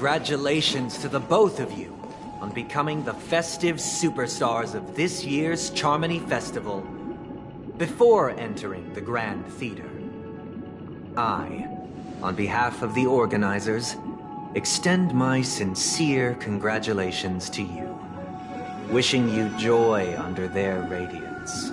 Congratulations to the both of you on becoming the festive superstars of this year's Charmony Festival. Before entering the Grand Theater, I, on behalf of the organizers, extend my sincere congratulations to you, wishing you joy under their radiance.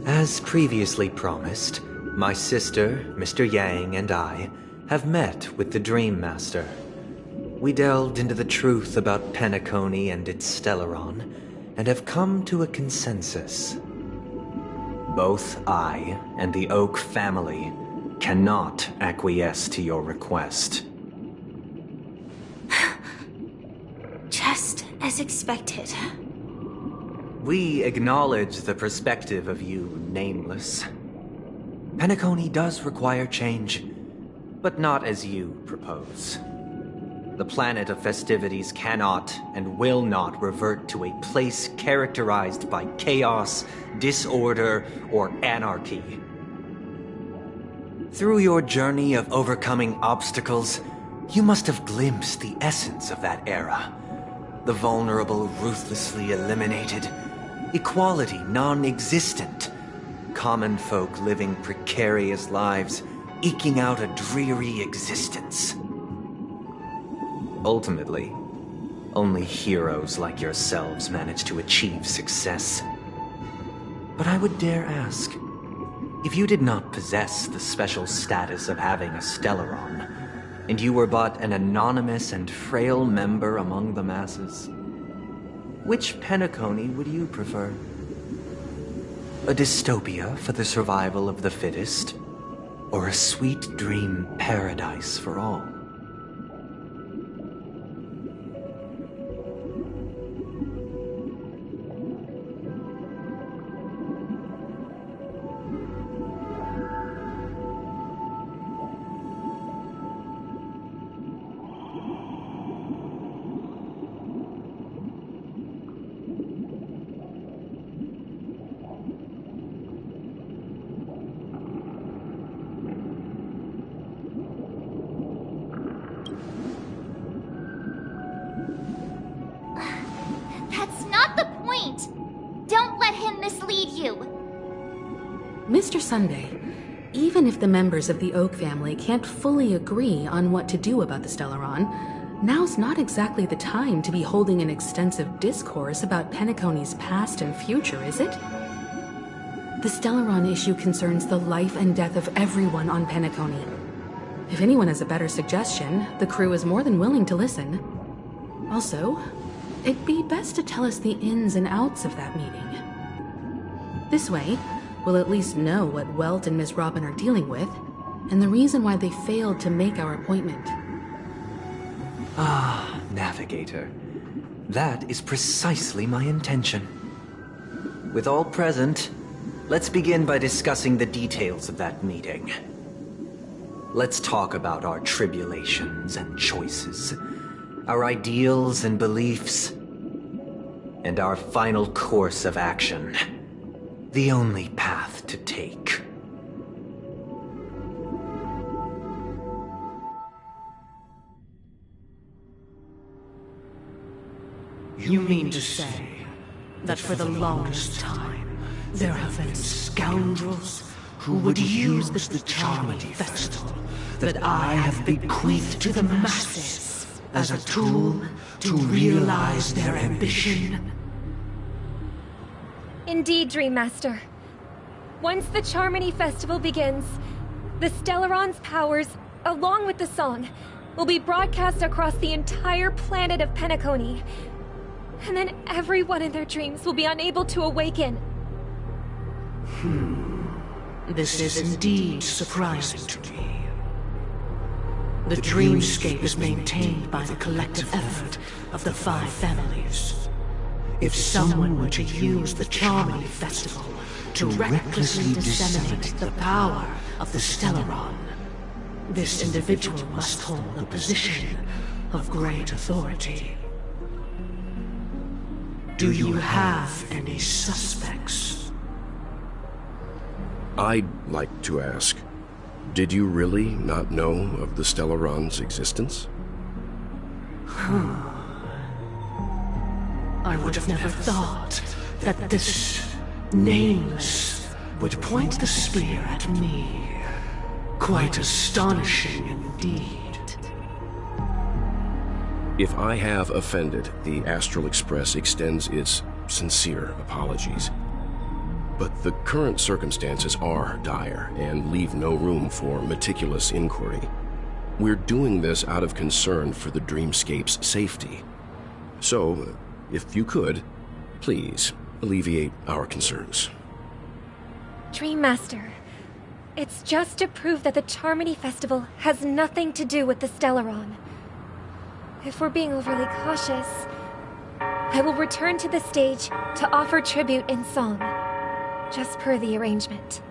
As previously promised, my sister, Mr. Yang, and I have met with the Dream Master. We delved into the truth about Penacony and its Stellaron, and have come to a consensus. Both I and the Oak family cannot acquiesce to your request. Just as expected. We acknowledge the perspective of you, Nameless. Penacony does require change, but not as you propose. The planet of festivities cannot and will not revert to a place characterized by chaos, disorder, or anarchy. Through your journey of overcoming obstacles, you must have glimpsed the essence of that era. The vulnerable ruthlessly eliminated, equality non-existent, common folk living precarious lives, eking out a dreary existence. Ultimately, only heroes like yourselves manage to achieve success. But I would dare ask, if you did not possess the special status of having a Stellaron, and you were but an anonymous and frail member among the masses, which Penacony would you prefer? A dystopia for the survival of the fittest, or a sweet dream paradise for all? Don't let him mislead you! Mr. Sunday, Even if the members of the Oak family can't fully agree on what to do about the Stellaron, now's not exactly the time to be holding an extensive discourse about Penacony's past and future, is it? The Stellaron issue concerns the life and death of everyone on Penacony. If anyone has a better suggestion, the crew is more than willing to listen. Also, it'd be best to tell us the ins and outs of that meeting. This way, we'll at least know what Welt and Miss Robin are dealing with, and the reason why they failed to make our appointment. Ah, Navigator. That is precisely my intention. With all present, let's begin by discussing the details of that meeting. Let's talk about our tribulations and choices, our ideals and beliefs, and our final course of action. The only path to take. You mean to say that for the longest time, there have been scoundrels who would use the Charmony Festival that I have bequeathed to the masses as a tool to realize their ambition? Indeed, Dream Master. Once the Charmony Festival begins, the Stellaron's powers, along with the song, will be broadcast across the entire planet of Penacony. And then everyone in their dreams will be unable to awaken. This is indeed surprising to me. The dreamscape is maintained by the collective effort of the 5 families. If someone were to use the Charmony Festival to recklessly disseminate the power of the Stellaron, this individual must hold a position of great authority. Do you have any suspects? I'd like to ask, did you really not know of the Stellaron's existence? I would have never thought that this nameless would point the spear at me. Quite astonishing indeed. If I have offended, the Astral Express extends its sincere apologies. But the current circumstances are dire and leave no room for meticulous inquiry. We're doing this out of concern for the Dreamscape's safety. So, if you could, please alleviate our concerns. Dream Master, it's just to prove that the Charmony Festival has nothing to do with the Stellaron. If we're being overly cautious, I will return to the stage to offer tribute in song, just per the arrangement.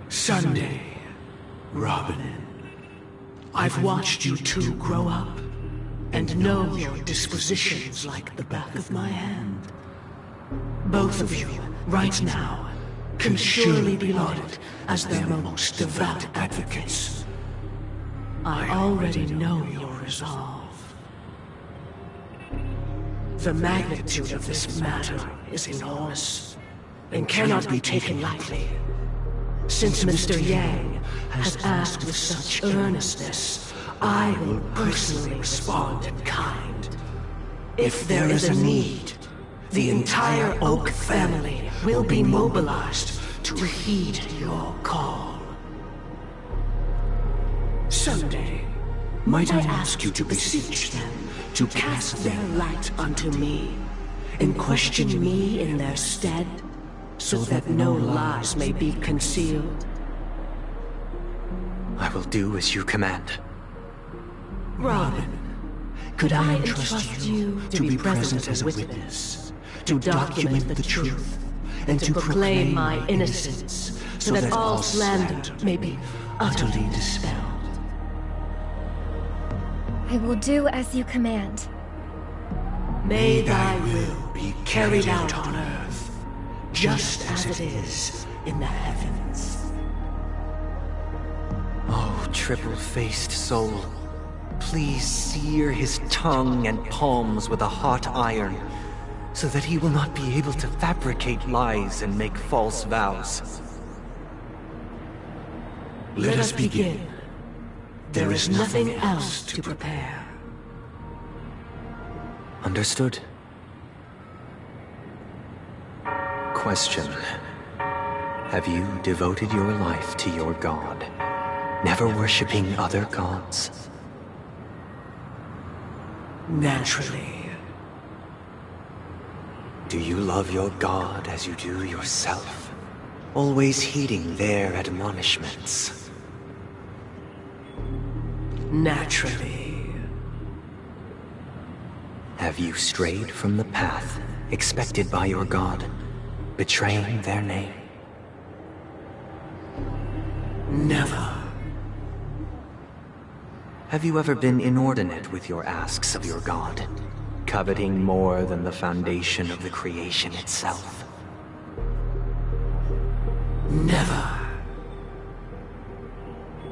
Sunday, Robin. I've watched you two grow up, and know your dispositions like the back of my hand. Both of you, right now, can surely be lauded as their most devout advocates. I already know your resolve. The magnitude of this matter is enormous, and cannot be taken lightly. Since Mr. Yang has asked with such earnestness, I will personally respond in kind. If there is a need, the entire Oak family will be mobilized to heed your call. Someday, might I ask you to beseech them to cast their light unto me, and question me in their stead, so that no lies may be concealed? I will do as you command. Robin, could I entrust you to be present as a witness, to document the truth, and to proclaim my innocence, so that all slander may be utterly dispelled? I will do as you command. May thy will be carried out on earth, just as it is in the heavens. Oh, triple-faced soul, please sear his tongue and palms with a hot iron, so that he will not be able to fabricate lies and make false vows. Let us begin. There is nothing else to prepare. Understood. Question. Have you devoted your life to your god, never worshipping other gods? Naturally. Do you love your god as you do yourself, always heeding their admonishments? Naturally. Have you strayed from the path expected by your god, betraying their name? Never. Have you ever been inordinate with your asks of your god, coveting more than the foundation of the creation itself? Never.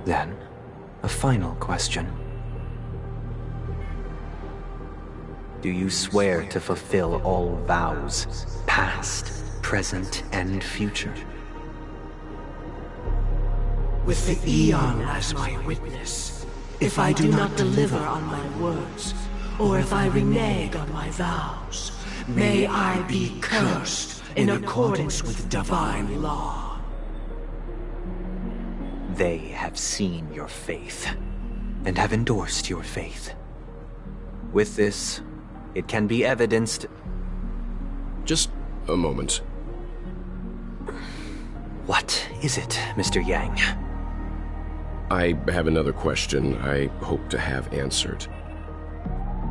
Then, a final question. Do you swear to fulfill all vows, past, present, and future? With the Eon as my witness, if I do not deliver on my words, or if I renege on my vows, may I be cursed in accordance with divine law. They have seen your faith, and have endorsed your faith. With this, it can be evidenced... Just a moment. What is it, Mr. Yang? I have another question I hope to have answered.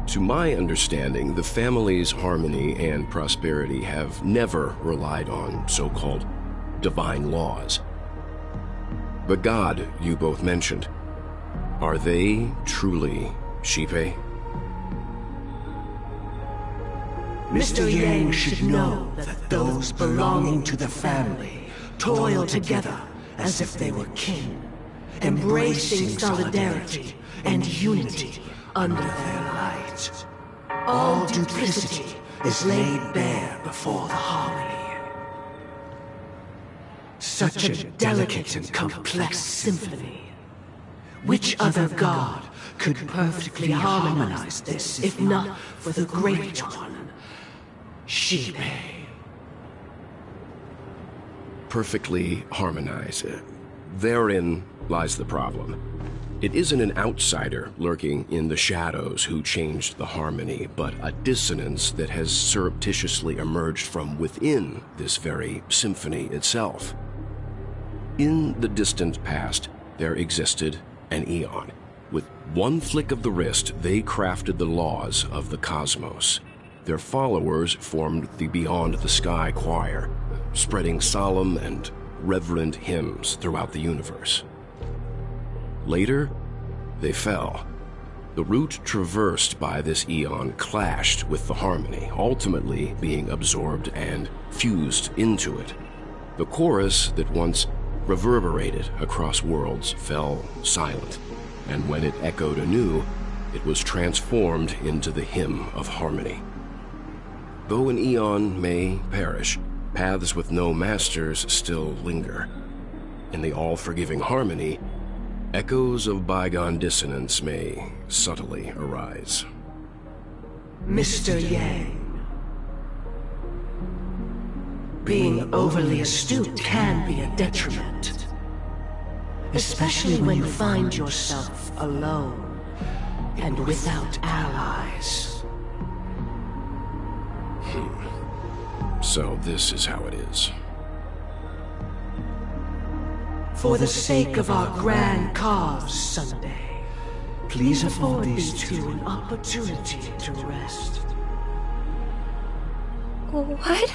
To my understanding, the family's harmony and prosperity have never relied on so-called divine laws. The god you both mentioned, are they truly Shipe? Mr. Yang should know that those belonging to the family toil together as if they were kin, embracing solidarity and unity under their light. All duplicity is laid bare before the harmony. Such a delicate and complex symphony. Which other god could perfectly harmonize this, if not for the Great One, Shipe? Perfectly harmonize. Therein lies the problem. It isn't an outsider lurking in the shadows who changed the harmony, but a dissonance that has surreptitiously emerged from within this very symphony itself. In the distant past, there existed an Eon. With one flick of the wrist, they crafted the laws of the cosmos. Their followers formed the Beyond the Sky Choir, spreading solemn and reverent hymns throughout the universe. Later, they fell. The route traversed by this Eon clashed with the harmony, ultimately being absorbed and fused into it. The chorus that once reverberated across worlds fell silent, and when it echoed anew, it was transformed into the hymn of harmony. Though an Eon may perish, paths with no masters still linger. In the all-forgiving harmony, echoes of bygone dissonance may subtly arise. Mr. Yang, being overly astute can be a detriment, especially when you find yourself alone and without allies. So this is how it is. For the sake of our grand cause someday, please afford these two an opportunity to rest. What?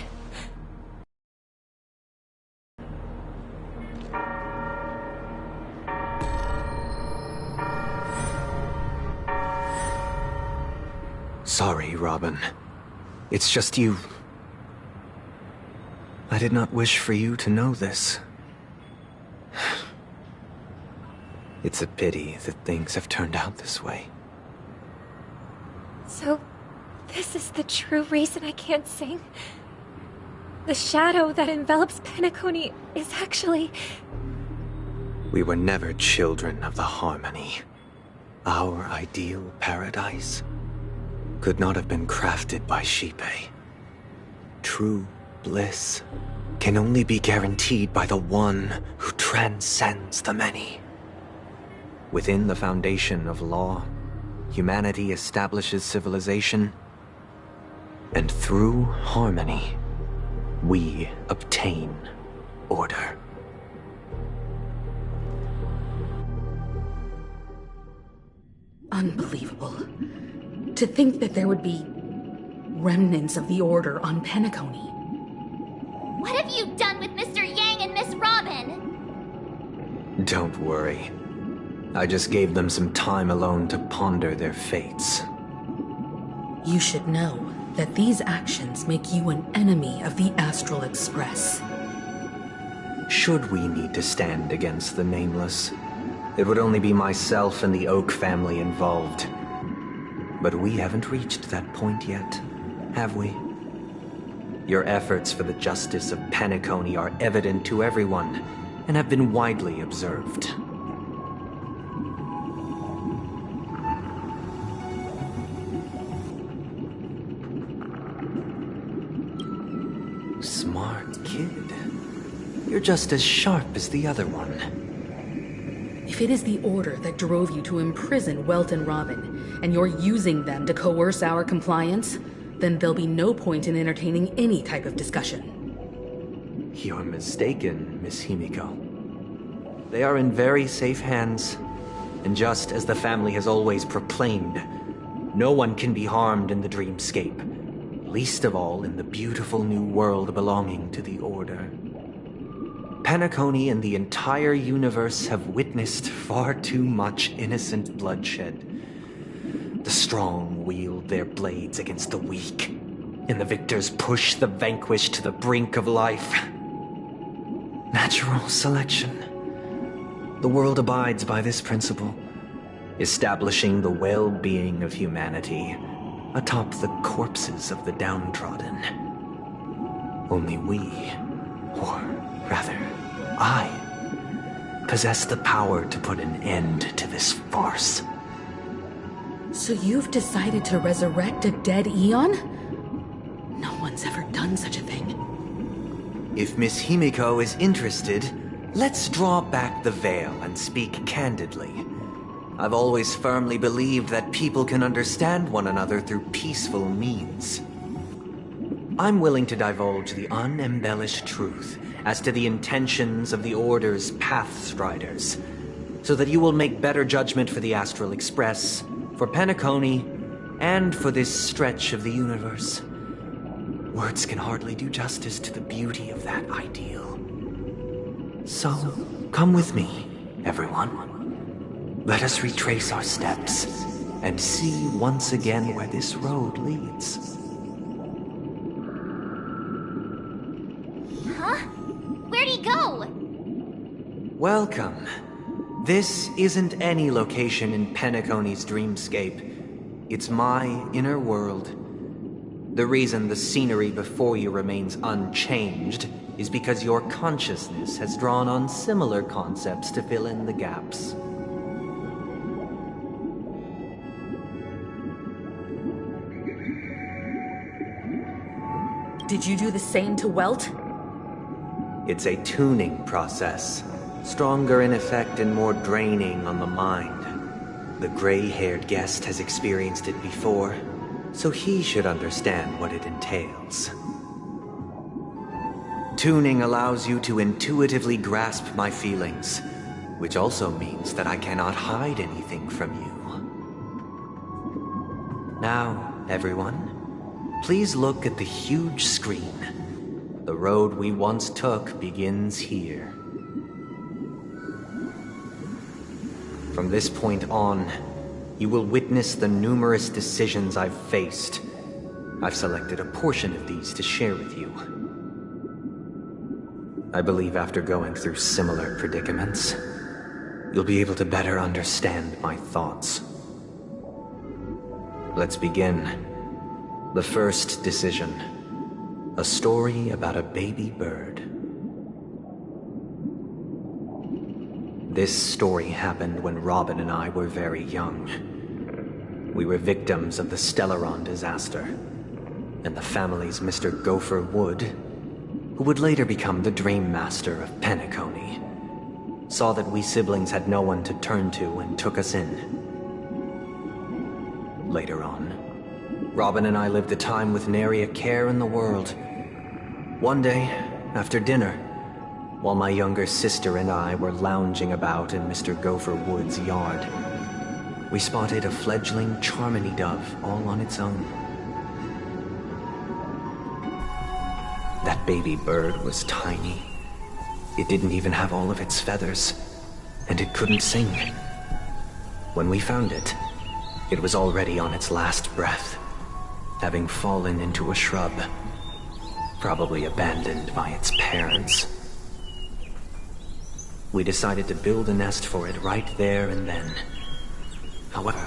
Sorry, Robin. It's just you. I did not wish for you to know this. It's a pity that things have turned out this way. So, This is the true reason I can't sing. The shadow that envelops Penacony is actually... We were never children of the harmony. Our ideal paradise could not have been crafted by Xipe. True bliss can only be guaranteed by the one who transcends the many. Within the foundation of law, humanity establishes civilization, and through harmony, we obtain order. Unbelievable. To think that there would be remnants of the Order on Penacony. What have you done with Mr. Yang and Miss Robin? Don't worry. I just gave them some time alone to ponder their fates. You should know that these actions make you an enemy of the Astral Express. Should we need to stand against the Nameless, it would only be myself and the Oak family involved. But we haven't reached that point yet, have we? Your efforts for the justice of Penacony are evident to everyone, and have been widely observed. Smart kid. You're just as sharp as the other one. If it is the Order that drove you to imprison Welt and Robin, and you're using them to coerce our compliance, then there'll be no point in entertaining any type of discussion. You're mistaken, Miss Himiko. They are in very safe hands, and just as the family has always proclaimed, no one can be harmed in the dreamscape, least of all in the beautiful new world belonging to the Order. Penacony and the entire universe have witnessed far too much innocent bloodshed. The strong wield their blades against the weak, and the victors push the vanquished to the brink of life. Natural selection. The world abides by this principle, establishing the well-being of humanity atop the corpses of the downtrodden. Only we, or rather, I, possess the power to put an end to this farce. So you've decided to resurrect a dead Eon? No one's ever done such a thing. If Miss Himiko is interested, let's draw back the veil and speak candidly. I've always firmly believed that people can understand one another through peaceful means. I'm willing to divulge the unembellished truth as to the intentions of the Order's Pathstriders, so that you will make better judgment for the Astral Express, for Penacony, and for this stretch of the universe. Words can hardly do justice to the beauty of that ideal. So, come with me, everyone. Let us retrace our steps, and see once again where this road leads. Huh? Where'd he go? Welcome. This isn't any location in Penacony's dreamscape. It's my inner world. The reason the scenery before you remains unchanged is because your consciousness has drawn on similar concepts to fill in the gaps. Did you do the same to Welt? It's a tuning process, stronger in effect and more draining on the mind. The gray-haired guest has experienced it before, so he should understand what it entails. Tuning allows you to intuitively grasp my feelings, which also means that I cannot hide anything from you. Now, everyone, please look at the huge screen. The road we once took begins here. From this point on, you will witness the numerous decisions I've faced. I've selected a portion of these to share with you. I believe after going through similar predicaments, you'll be able to better understand my thoughts. Let's begin. The first decision. A story about a baby bird. This story happened when Robin and I were very young. We were victims of the Stellaron disaster, and the family's Mr. Gopher Wood, who would later become the Dream Master of Penacony, saw that we siblings had no one to turn to and took us in. Later on, Robin and I lived a time with nary a care in the world. One day, after dinner, while my younger sister and I were lounging about in Mr. Gopher Wood's yard, we spotted a fledgling Charmony dove all on its own. That baby bird was tiny. It didn't even have all of its feathers, and it couldn't sing. When we found it, it was already on its last breath, having fallen into a shrub, probably abandoned by its parents. We decided to build a nest for it right there and then. However,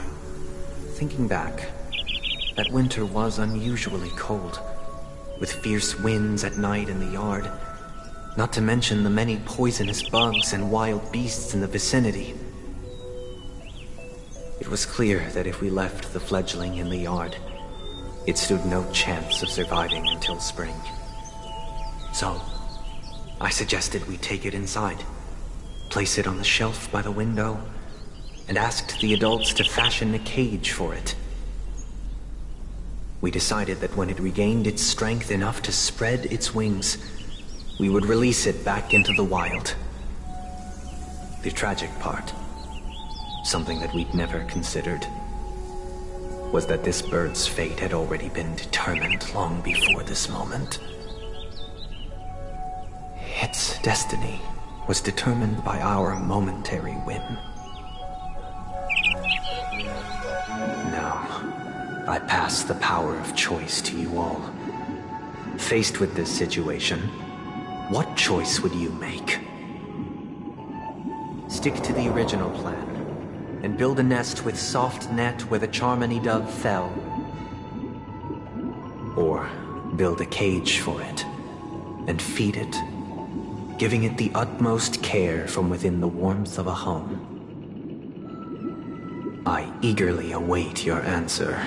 thinking back, that winter was unusually cold, with fierce winds at night in the yard, not to mention the many poisonous bugs and wild beasts in the vicinity. It was clear that if we left the fledgling in the yard, it stood no chance of surviving until spring. So, I suggested we take it inside, place it on the shelf by the window, and asked the adults to fashion a cage for it. We decided that when it regained its strength enough to spread its wings, we would release it back into the wild. The tragic part, something that we'd never considered, was that this bird's fate had already been determined long before this moment. Its destiny was determined by our momentary whim. Now, I pass the power of choice to you all. Faced with this situation, what choice would you make? Stick to the original plan and build a nest with soft net where the Charmony dove fell. Or build a cage for it and feed it, giving it the utmost care from within the warmth of a home. I eagerly await your answer.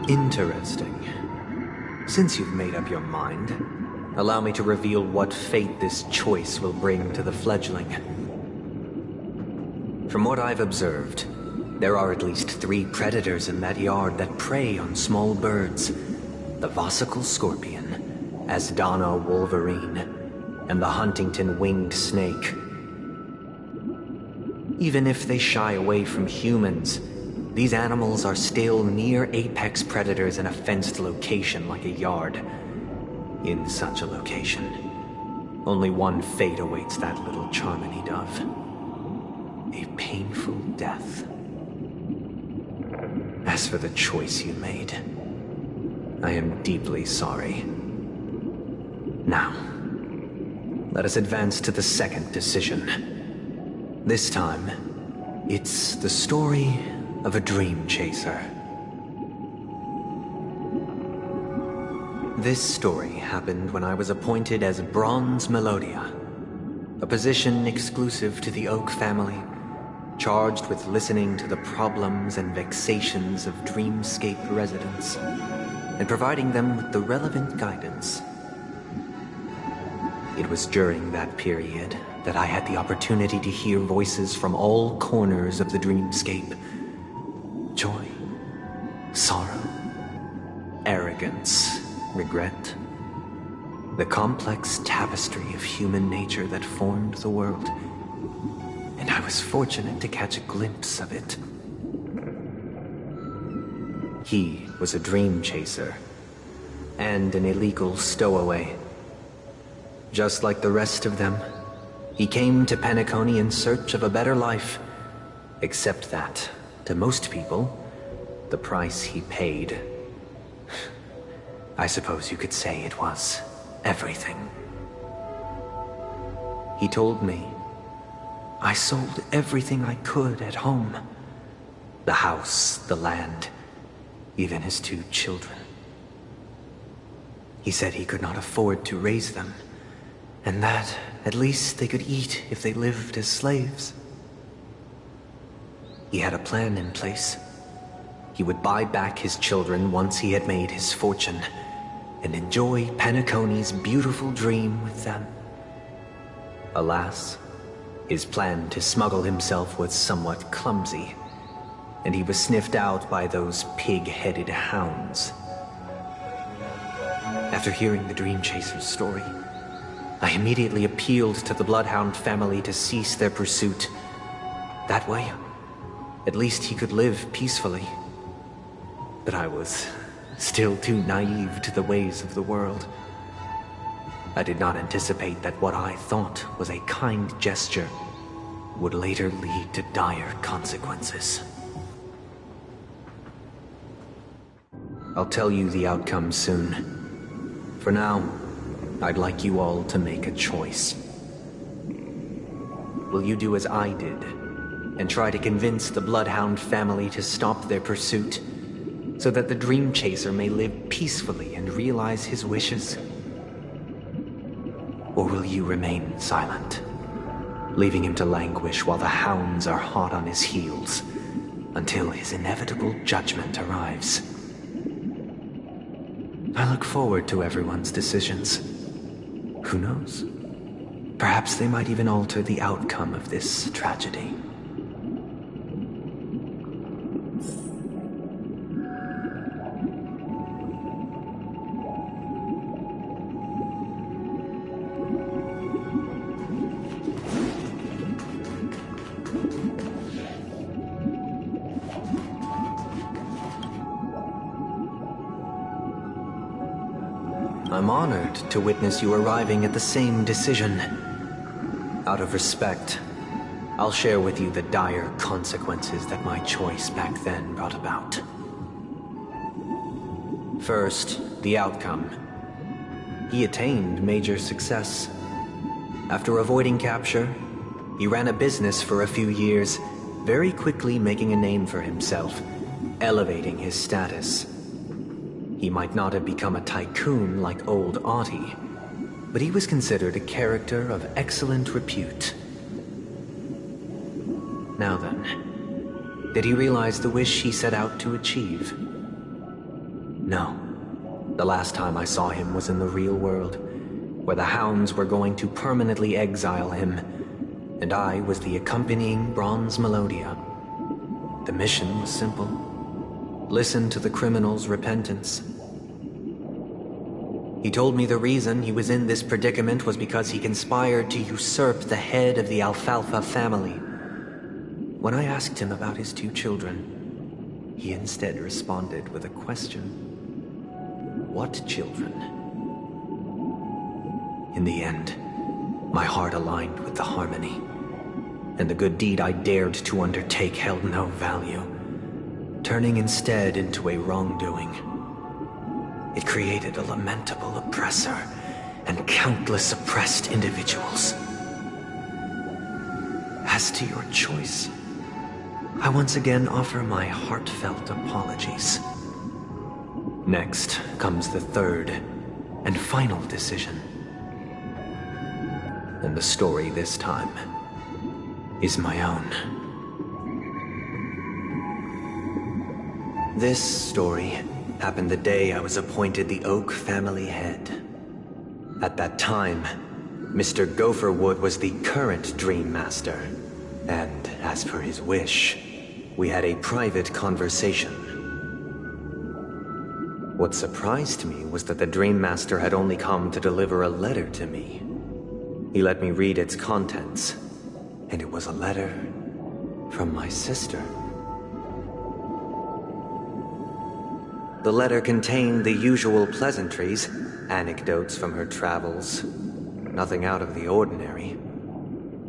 Interesting. Since you've made up your mind, allow me to reveal what fate this choice will bring to the fledgling. From what I've observed, there are at least 3 predators in that yard that prey on small birds. The Vossicle scorpion, Asdana wolverine, and the Huntington winged snake. Even if they shy away from humans, these animals are still near apex predators in a fenced location like a yard. In such a location, only one fate awaits that little Charmony dove. A painful death. As for the choice you made, I am deeply sorry. Now, let us advance to the second decision. This time, it's the story of a dream chaser. This story happened when I was appointed as Bronze Melodia, a position exclusive to the Oak family, charged with listening to the problems and vexations of Dreamscape residents, and providing them with the relevant guidance. It was during that period that I had the opportunity to hear voices from all corners of the Dreamscape. Joy, sorrow, arrogance, regret. The complex tapestry of human nature that formed the world. And I was fortunate to catch a glimpse of it. He was a dream chaser, and an illegal stowaway. Just like the rest of them, he came to Penacony in search of a better life. Except that, to most people, the price he paid, I suppose you could say it was everything. He told me, I sold everything I could at home. The house, the land, even his 2 children. He said he could not afford to raise them, and that at least they could eat if they lived as slaves. He had a plan in place. He would buy back his children once he had made his fortune, and enjoy Penacony's beautiful dream with them. Alas, his plan to smuggle himself was somewhat clumsy, and he was sniffed out by those pig-headed hounds. After hearing the Dream Chaser's story, I immediately appealed to the Bloodhound family to cease their pursuit. That way, at least he could live peacefully. But I was still too naive to the ways of the world. I did not anticipate that what I thought was a kind gesture would later lead to dire consequences. I'll tell you the outcome soon. For now, I'd like you all to make a choice. Will you do as I did, and try to convince the Bloodhound family to stop their pursuit, so that the Dream Chaser may live peacefully and realize his wishes? Or will you remain silent, leaving him to languish while the hounds are hot on his heels, until his inevitable judgment arrives? I look forward to everyone's decisions. Who knows? Perhaps they might even alter the outcome of this tragedy. I'm honored to witness you arriving at the same decision. Out of respect, I'll share with you the dire consequences that my choice back then brought about. First, the outcome. He attained major success. After avoiding capture, he ran a business for a few years, very quickly making a name for himself, elevating his status. He might not have become a tycoon like old Audie, but he was considered a character of excellent repute. Now then, did he realize the wish he set out to achieve? No. The last time I saw him was in the real world, where the hounds were going to permanently exile him, and I was the accompanying Bronze Melodia. The mission was simple. Listen to the criminal's repentance. He told me the reason he was in this predicament was because he conspired to usurp the head of the Alfalfa family. When I asked him about his 2 children, he instead responded with a question. What children? In the end, my heart aligned with the harmony, and the good deed I dared to undertake held no value, turning instead into a wrongdoing. It created a lamentable oppressor and countless oppressed individuals. As to your choice, I once again offer my heartfelt apologies. Next comes the third and final decision. And the story this time is my own. This story happened the day I was appointed the Oak family head. At that time, Mr. Gopherwood was the current Dream Master, and as per his wish, we had a private conversation. What surprised me was that the Dream Master had only come to deliver a letter to me. He let me read its contents, and it was a letter from my sister. The letter contained the usual pleasantries, anecdotes from her travels, nothing out of the ordinary.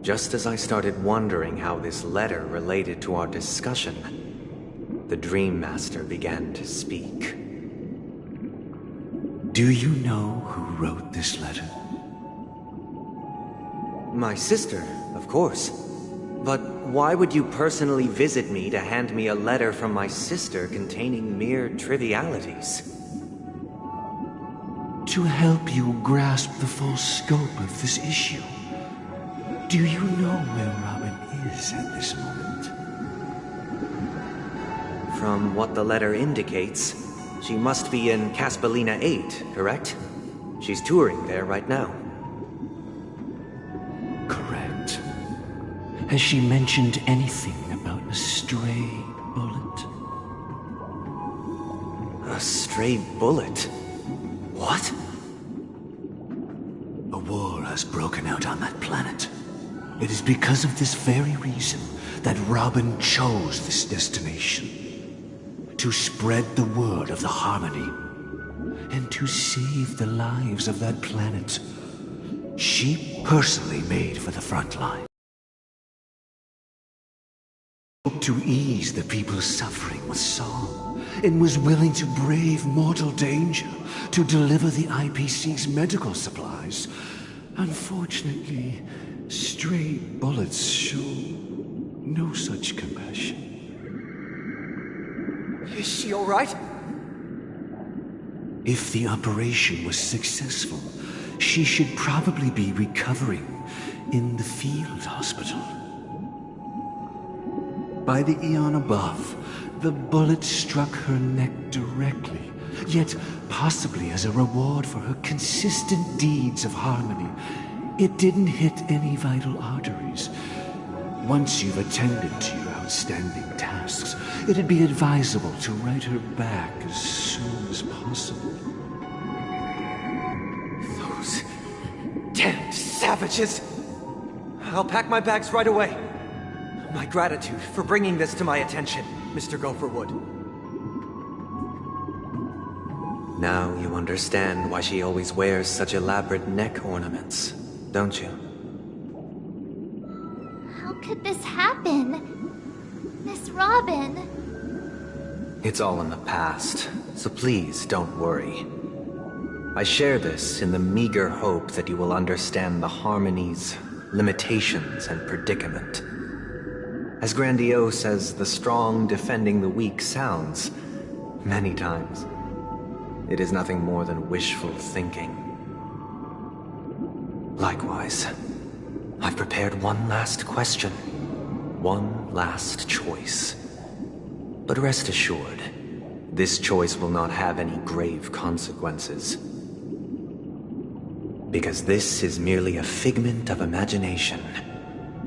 Just as I started wondering how this letter related to our discussion, the Dream Master began to speak. Do you know who wrote this letter? My sister, of course. But why would you personally visit me to hand me a letter from my sister containing mere trivialities? To help you grasp the full scope of this issue. Do you know where Robin is at this moment? From what the letter indicates, she must be in Caspelina 8, correct? She's touring there right now. Correct. Has she mentioned anything about a stray bullet? A stray bullet? What? A war has broken out on that planet. It is because of this very reason that Robin chose this destination. To spread the word of the Harmony, and to save the lives of that planet. She personally made for the front line. To ease the people's suffering with song, and was willing to brave mortal danger to deliver the IPC's medical supplies. Unfortunately, stray bullets show no such compassion. Is she all right? If the operation was successful, she should probably be recovering in the field hospital. By the eon above, the bullet struck her neck directly, yet possibly as a reward for her consistent deeds of harmony, it didn't hit any vital arteries. Once you've attended to your outstanding tasks, it'd be advisable to write her back as soon as possible. Those damned savages! I'll pack my bags right away. My gratitude for bringing this to my attention, Mr. Gopherwood. Now you understand why she always wears such elaborate neck ornaments, don't you? How could this happen? Miss Robin. It's all in the past, so please don't worry. I share this in the meager hope that you will understand the Harmony's limitations and predicament. As grandiose as the strong defending the weak sounds, many times, it is nothing more than wishful thinking. Likewise, I've prepared one last question, one last choice. But rest assured, this choice will not have any grave consequences. Because this is merely a figment of imagination,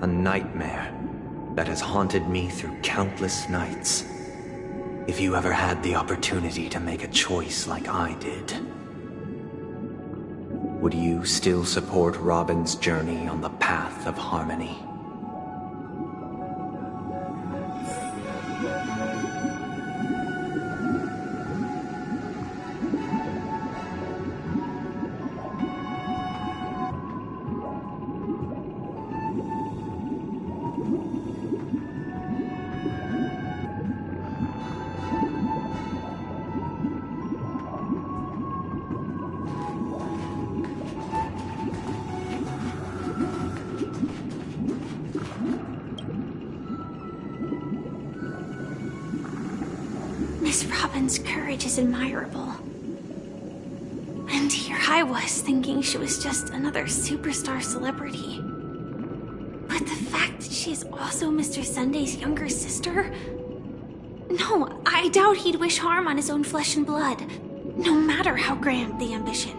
a nightmare that has haunted me through countless nights. If you ever had the opportunity to make a choice like I did, would you still support Robin's journey on the path of harmony? Miss Robin's courage is admirable. And here I was thinking she was just another superstar celebrity. But the fact that she's also Mr. Sunday's younger sister? No, I doubt he'd wish harm on his own flesh and blood, no matter how grand the ambition.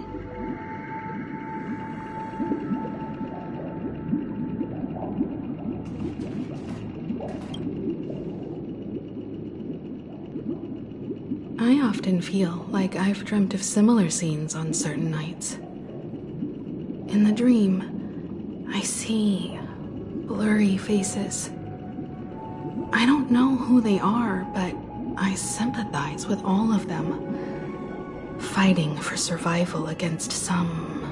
I often feel like I've dreamt of similar scenes on certain nights. In the dream, I see blurry faces. I don't know who they are, but I sympathize with all of them, fighting for survival against some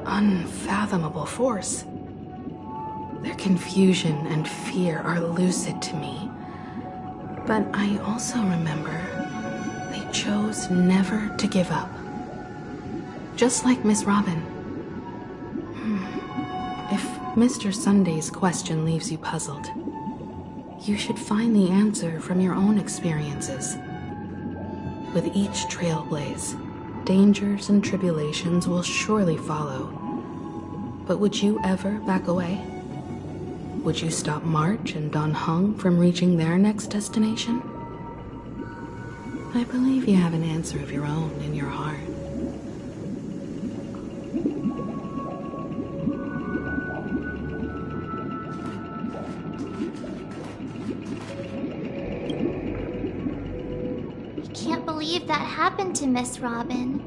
unfathomable force. Their confusion and fear are lucid to me, but I also remember they chose never to give up. Just like Miss Robin. If Mr. Sunday's question leaves you puzzled, you should find the answer from your own experiences. With each trailblaze, dangers and tribulations will surely follow. But would you ever back away? Would you stop March and Don Hung from reaching their next destination? I believe you have an answer of your own in your heart. I can't believe that happened to Miss Robin.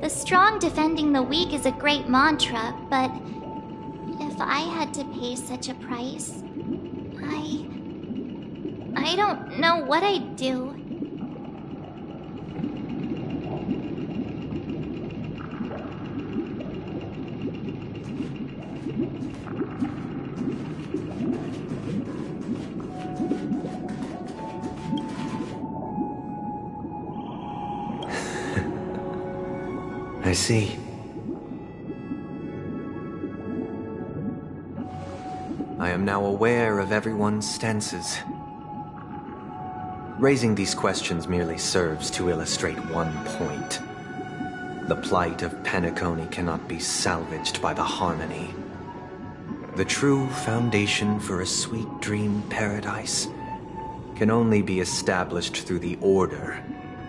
The strong defending the weak is a great mantra, but if I had to pay such a price, I don't know what I'd do. I see. I am now aware of everyone's stances. Raising these questions merely serves to illustrate one point. The plight of Penacony cannot be salvaged by the harmony. The true foundation for a sweet dream paradise can only be established through the order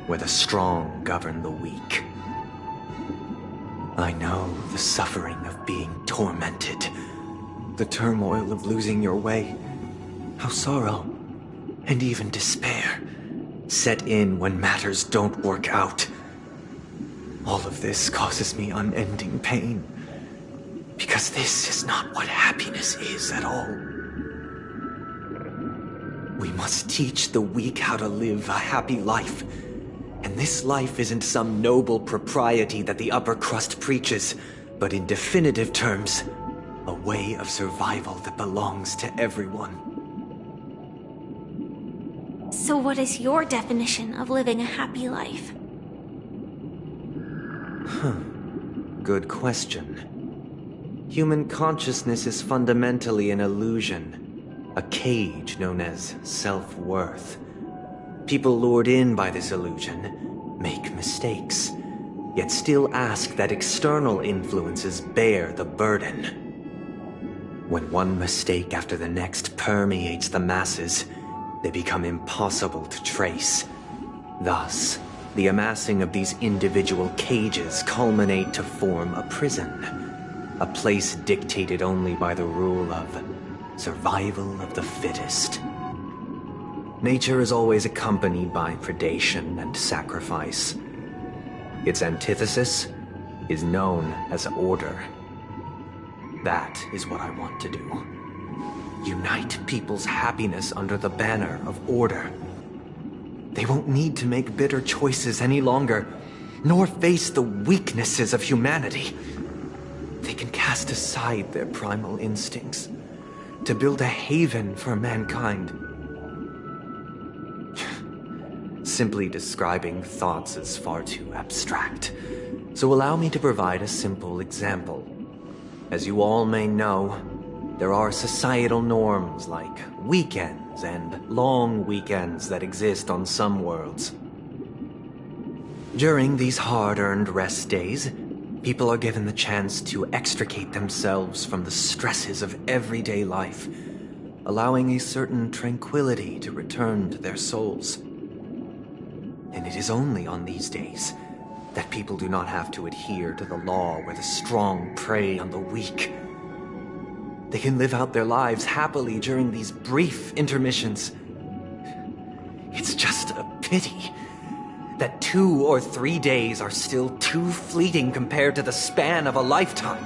where the strong govern the weak. I know the suffering of being tormented, the turmoil of losing your way, how sorrow and even despair set in when matters don't work out. All of this causes me unending pain, because this is not what happiness is at all. We must teach the weak how to live a happy life. And this life isn't some noble propriety that the upper crust preaches, but in definitive terms, a way of survival that belongs to everyone. So what is your definition of living a happy life? Good question. Human consciousness is fundamentally an illusion, a cage known as self-worth. People lured in by this illusion make mistakes, yet still ask that external influences bear the burden. When one mistake after the next permeates the masses, they become impossible to trace. Thus, the amassing of these individual cages culminate to form a prison, a place dictated only by the rule of survival of the fittest. Nature is always accompanied by predation and sacrifice. Its antithesis is known as order. That is what I want to do. Unite people's happiness under the banner of order. They won't need to make bitter choices any longer, nor face the weaknesses of humanity. They can cast aside their primal instincts to build a haven for mankind. Simply describing thoughts is far too abstract, so allow me to provide a simple example. As you all may know, there are societal norms like weekends and long weekends that exist on some worlds. During these hard-earned rest days, People are given the chance to extricate themselves from the stresses of everyday life, allowing a certain tranquility to return to their souls. And it is only on these days that people do not have to adhere to the law where the strong prey on the weak. They can live out their lives happily during these brief intermissions. It's just a pity that 2 or 3 days are still too fleeting compared to the span of a lifetime.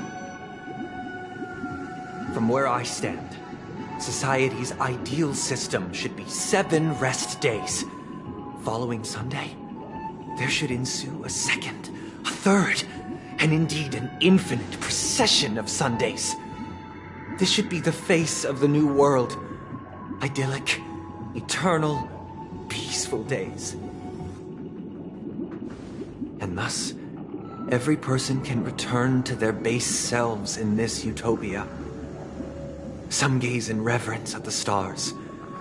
From where I stand, society's ideal system should be 7 rest days. Following Sunday, there should ensue a second, a third, and indeed an infinite procession of Sundays. This should be the face of the new world. Idyllic, eternal, peaceful days. And thus, every person can return to their base selves in this utopia. Some gaze in reverence at the stars,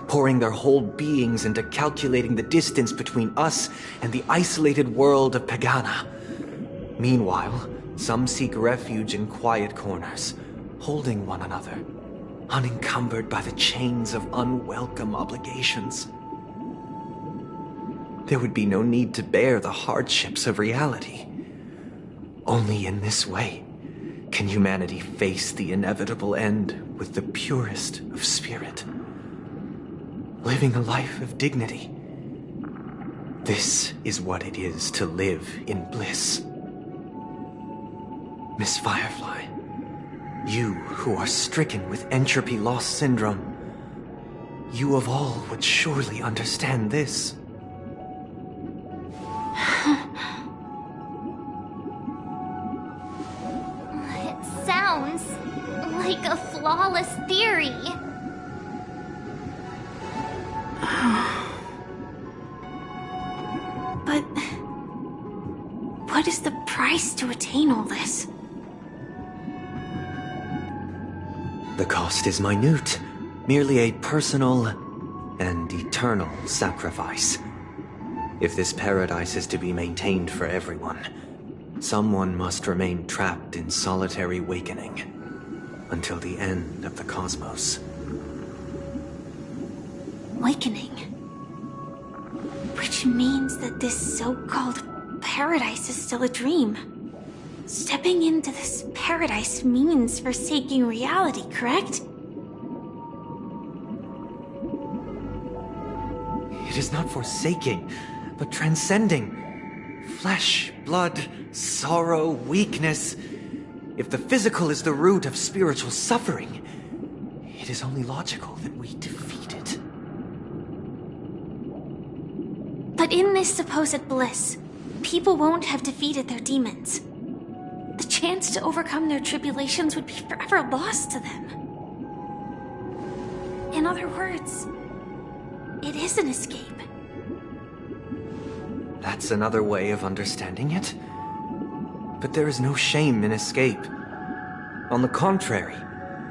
pouring their whole beings into calculating the distance between us and the isolated world of Pagana. Meanwhile, some seek refuge in quiet corners, holding one another, unencumbered by the chains of unwelcome obligations. There would be no need to bear the hardships of reality. Only in this way can humanity face the inevitable end with the purest of spirit, living a life of dignity. This is what it is to live in bliss. Miss Firefly, you who are stricken with entropy loss syndrome, you of all would surely understand this. It sounds like a flawless theory. But what is the price to attain all this? The cost is minute, merely a personal and eternal sacrifice. If this paradise is to be maintained for everyone, someone must remain trapped in solitary wakening until the end of the cosmos. Wakening. Which means that this so-called paradise is still a dream. Stepping into this paradise means forsaking reality, correct? It is not forsaking, but transcending. Flesh, blood, sorrow, weakness. If the physical is the root of spiritual suffering, it is only logical that we defeat it. But in this supposed bliss, people won't have defeated their demons. The chance to overcome their tribulations would be forever lost to them. In other words, it is an escape. That's another way of understanding it. But there is no shame in escape. On the contrary,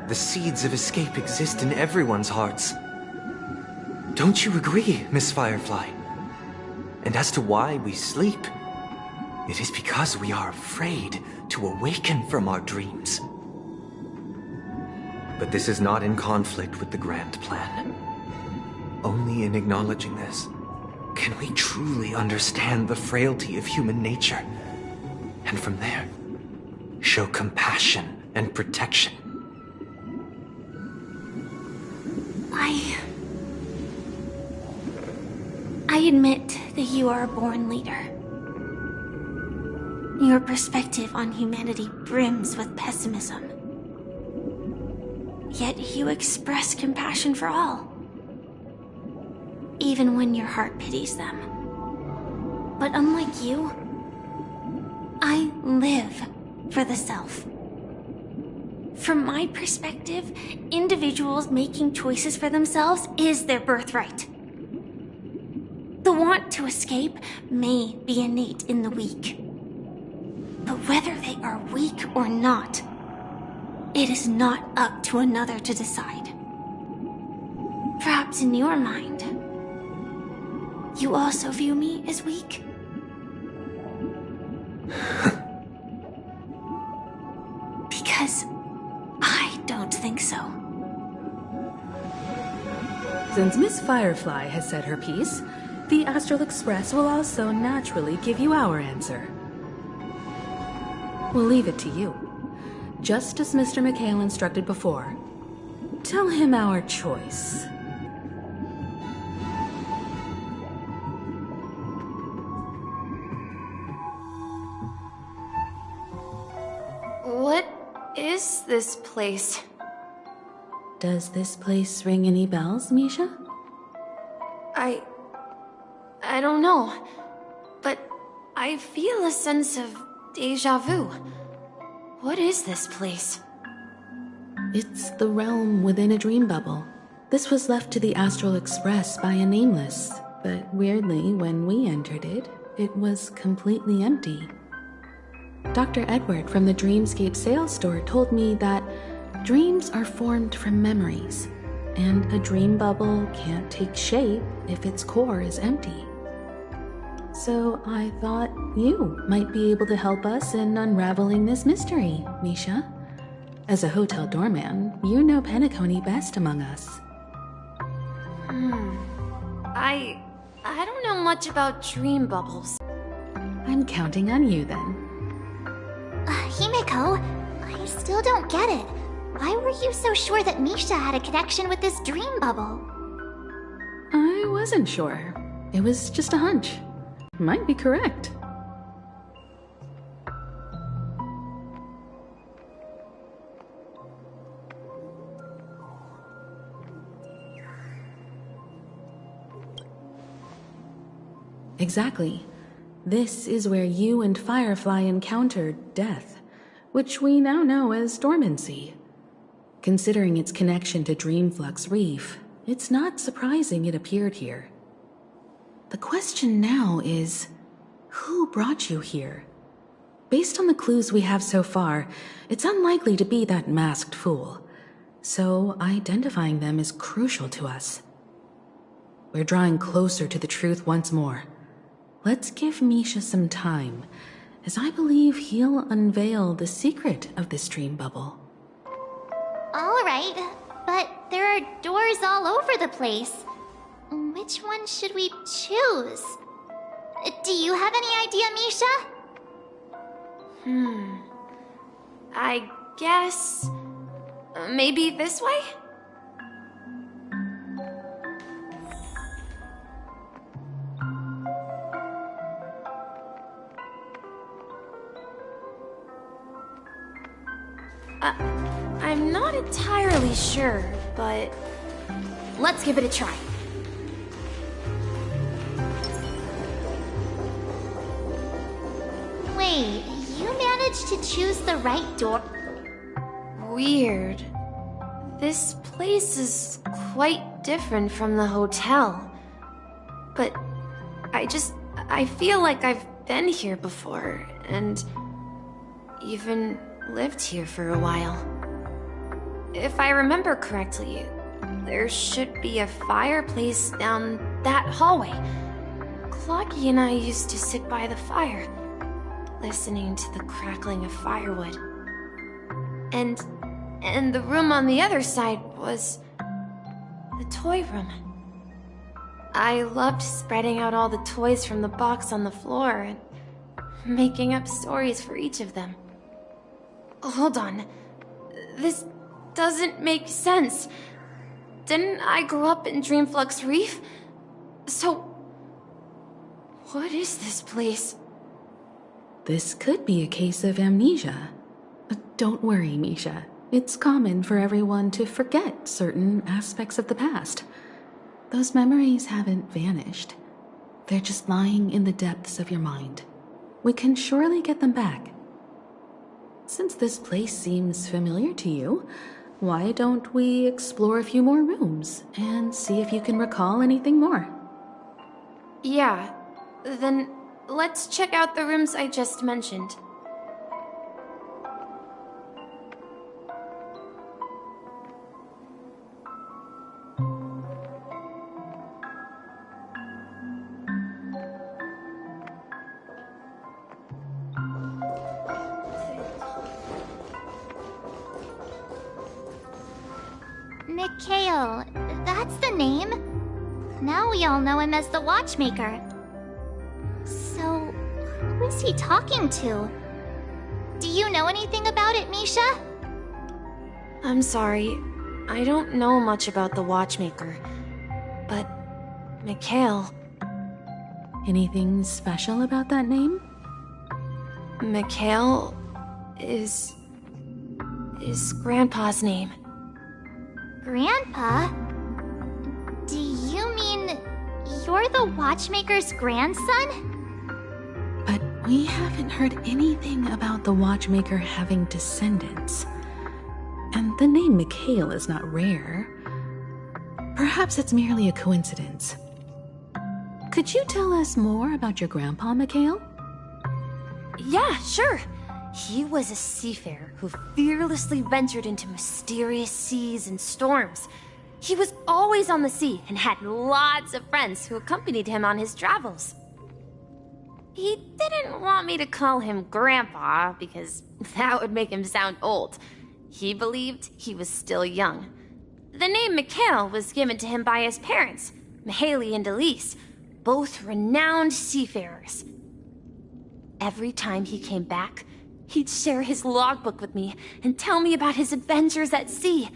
the seeds of escape exist in everyone's hearts. Don't you agree, Miss Firefly? And as to why we sleep, it is because we are afraid to awaken from our dreams. But this is not in conflict with the grand plan. Only in acknowledging this can we truly understand the frailty of human nature, and from there, show compassion and protection. I admit that you are a born leader. Your perspective on humanity brims with pessimism. Yet you express compassion for all, even when your heart pities them. But unlike you, I live for the self. From my perspective, individuals making choices for themselves is their birthright. The want to escape may be innate in the weak. But whether they are weak or not, it is not up to another to decide. Perhaps in your mind, you also view me as weak? don't think so. Since Miss Firefly has said her piece, the Astral Express will also naturally give you our answer. We'll leave it to you. Just as Mr. McHale instructed before, tell him our choice. What is this place? Does this place ring any bells, Misha? I don't know, but I feel a sense of deja vu. What is this place? It's the realm within a dream bubble. This was left to the Astral Express by a nameless, but weirdly, when we entered it, it was completely empty. Dr. Edward from the Dreamscape sales store told me that dreams are formed from memories, and a dream bubble can't take shape if its core is empty. So I thought you might be able to help us in unraveling this mystery, Misha. As a hotel doorman, you know Penacony best among us. I don't know much about dream bubbles. I'm counting on you then. Himeko, I still don't get it. Why were you so sure that Misha had a connection with this dream bubble? I wasn't sure. It was just a hunch. Might be correct. Exactly. This is where you and Firefly encountered death, which we now know as dormancy. Considering its connection to Dreamflux Reef, it's not surprising it appeared here. The question now is, who brought you here? Based on the clues we have so far, it's unlikely to be that masked fool, so identifying them is crucial to us. We're drawing closer to the truth once more. Let's give Misha some time, as I believe he'll unveil the secret of this dream bubble. Alright, but there are doors all over the place. Which one should we choose? Do you have any idea, Misha? I guess... maybe this way? I'm not entirely sure, but let's give it a try. Wait, you managed to choose the right door? Weird. This place is quite different from the hotel. But I feel like I've been here before, and even lived here for a while. If I remember correctly, there should be a fireplace down that hallway. Clocky and I used to sit by the fire, listening to the crackling of firewood. And the room on the other side was the toy room. I loved spreading out all the toys from the box on the floor and making up stories for each of them. Hold on. This doesn't make sense. Didn't I grow up in Dreamflux Reef? So, what is this place? This could be a case of amnesia. But don't worry, Misha. It's common for everyone to forget certain aspects of the past. Those memories haven't vanished. They're just lying in the depths of your mind. We can surely get them back. Since this place seems familiar to you, why don't we explore a few more rooms and see if you can recall anything more? Yeah, then let's check out the rooms I just mentioned. Mikhail, that's the name. Now we all know him as the Watchmaker. So, who is he talking to? Do you know anything about it, Misha? I'm sorry. I don't know much about the Watchmaker. But, Mikhail... Anything special about that name? Mikhail is Grandpa's name. Grandpa? Do you mean you're the Watchmaker's grandson? But we haven't heard anything about the Watchmaker having descendants. And the name Mikhail is not rare. Perhaps it's merely a coincidence. Could you tell us more about your grandpa, Mikhail? Yeah, sure. He was a seafarer who fearlessly ventured into mysterious seas and storms. He was always on the sea and had lots of friends who accompanied him on his travels. He didn't want me to call him Grandpa because that would make him sound old. He believed he was still young. The name Mikhail was given to him by his parents, Mihaly and Elise, both renowned seafarers. Every time he came back, he'd share his logbook with me and tell me about his adventures at sea.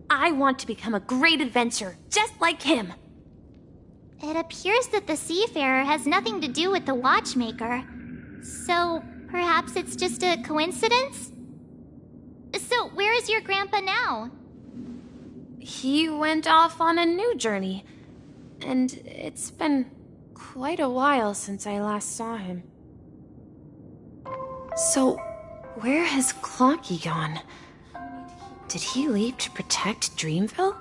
I want to become a great adventurer, just like him. It appears that the seafarer has nothing to do with the Watchmaker. So, perhaps it's just a coincidence? So, where is your grandpa now? He went off on a new journey, and it's been quite a while since I last saw him. So, where has Clocky gone? Did he leave to protect Dreamville?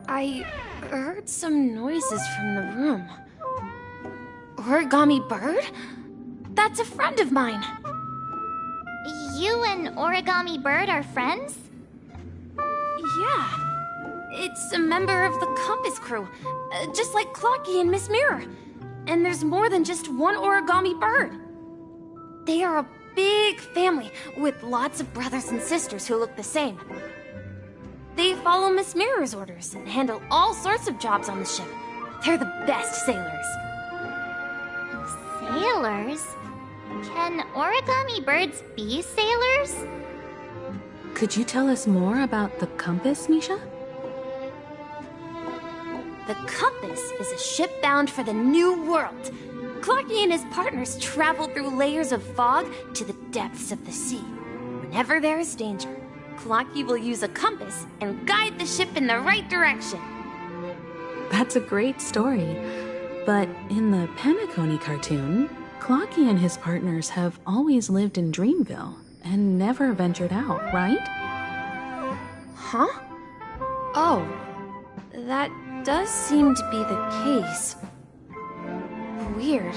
I heard some noises from the room. Origami Bird? That's a friend of mine. You and Origami Bird are friends? Yeah. It's a member of the Compass crew, just like Clocky and Miss Mirror. And there's more than just one Origami Bird. They are a big family with lots of brothers and sisters who look the same. They follow Miss Mirror's orders and handle all sorts of jobs on the ship. They're the best sailors. Sailors? Can Origami Birds be sailors? Could you tell us more about the Compass, Misha? The Compass is a ship bound for the New World. Clocky and his partners travel through layers of fog to the depths of the sea. Whenever there is danger, Clocky will use a compass and guide the ship in the right direction. That's a great story. But in the Penacony cartoon, Clocky and his partners have always lived in Dreamville and never ventured out, right? Huh? Oh, that does seem to be the case. Weird.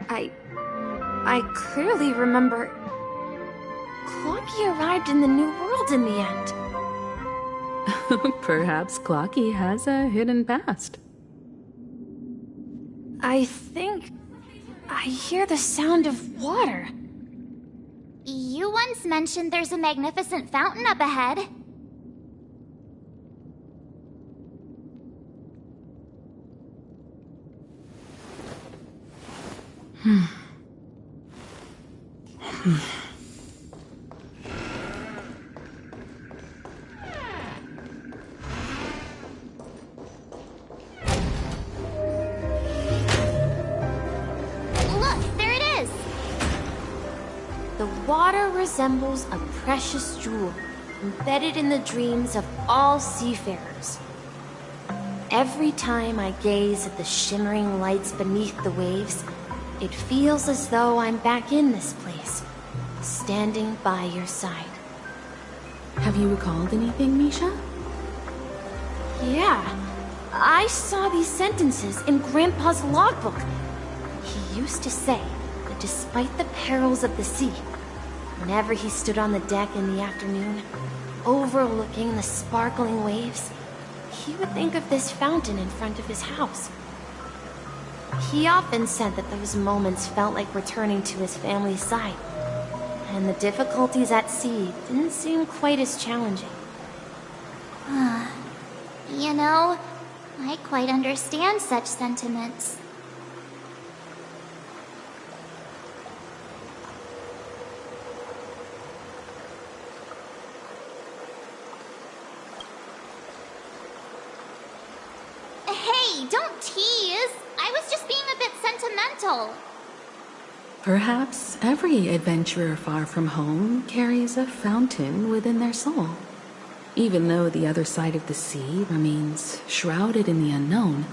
I clearly remember Clocky arrived in the New World in the end. Perhaps Clocky has a hidden past. I think I hear the sound of water. You once mentioned there's a magnificent fountain up ahead. Look, there it is! The water resembles a precious jewel embedded in the dreams of all seafarers. Every time I gaze at the shimmering lights beneath the waves, it feels as though I'm back in this place, standing by your side. Have you recalled anything, Misha? Yeah, I saw these sentences in Grandpa's logbook. He used to say that despite the perils of the sea, whenever he stood on the deck in the afternoon, overlooking the sparkling waves, he would think of this fountain in front of his house. He often said that those moments felt like returning to his family's side, and the difficulties at sea didn't seem quite as challenging. You know, I quite understand such sentiments. Hey, don't tease! I was just being a bit sentimental. Perhaps every adventurer far from home carries a fountain within their soul. Even though the other side of the sea remains shrouded in the unknown,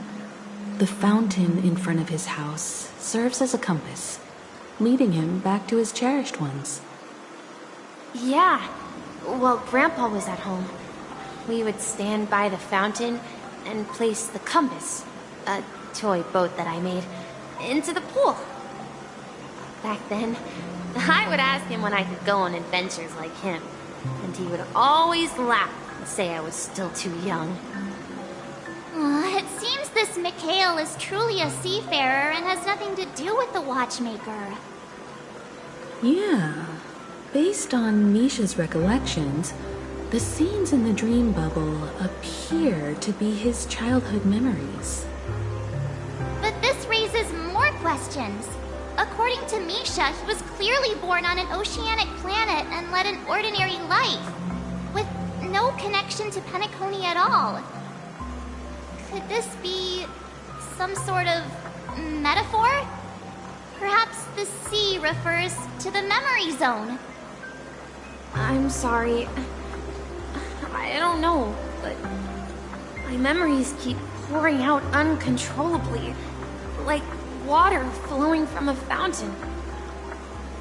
the fountain in front of his house serves as a compass, leading him back to his cherished ones. Yeah, while Grandpa was at home, we would stand by the fountain and place the compass, a toy boat that I made, into the pool. Back then, I would ask him when I could go on adventures like him, and he would always laugh and say I was still too young. It seems this Mikhail is truly a seafarer and has nothing to do with the watchmaker. Yeah. Based on Misha's recollections, the scenes in the dream bubble appear to be his childhood memories. But this raises more questions. According to Misha, he was clearly born on an oceanic planet and led an ordinary life, with no connection to Penacony at all. Could this be some sort of metaphor? Perhaps the sea refers to the memory zone. I'm sorry. I don't know, but my memories keep pouring out uncontrollably, like water flowing from a fountain.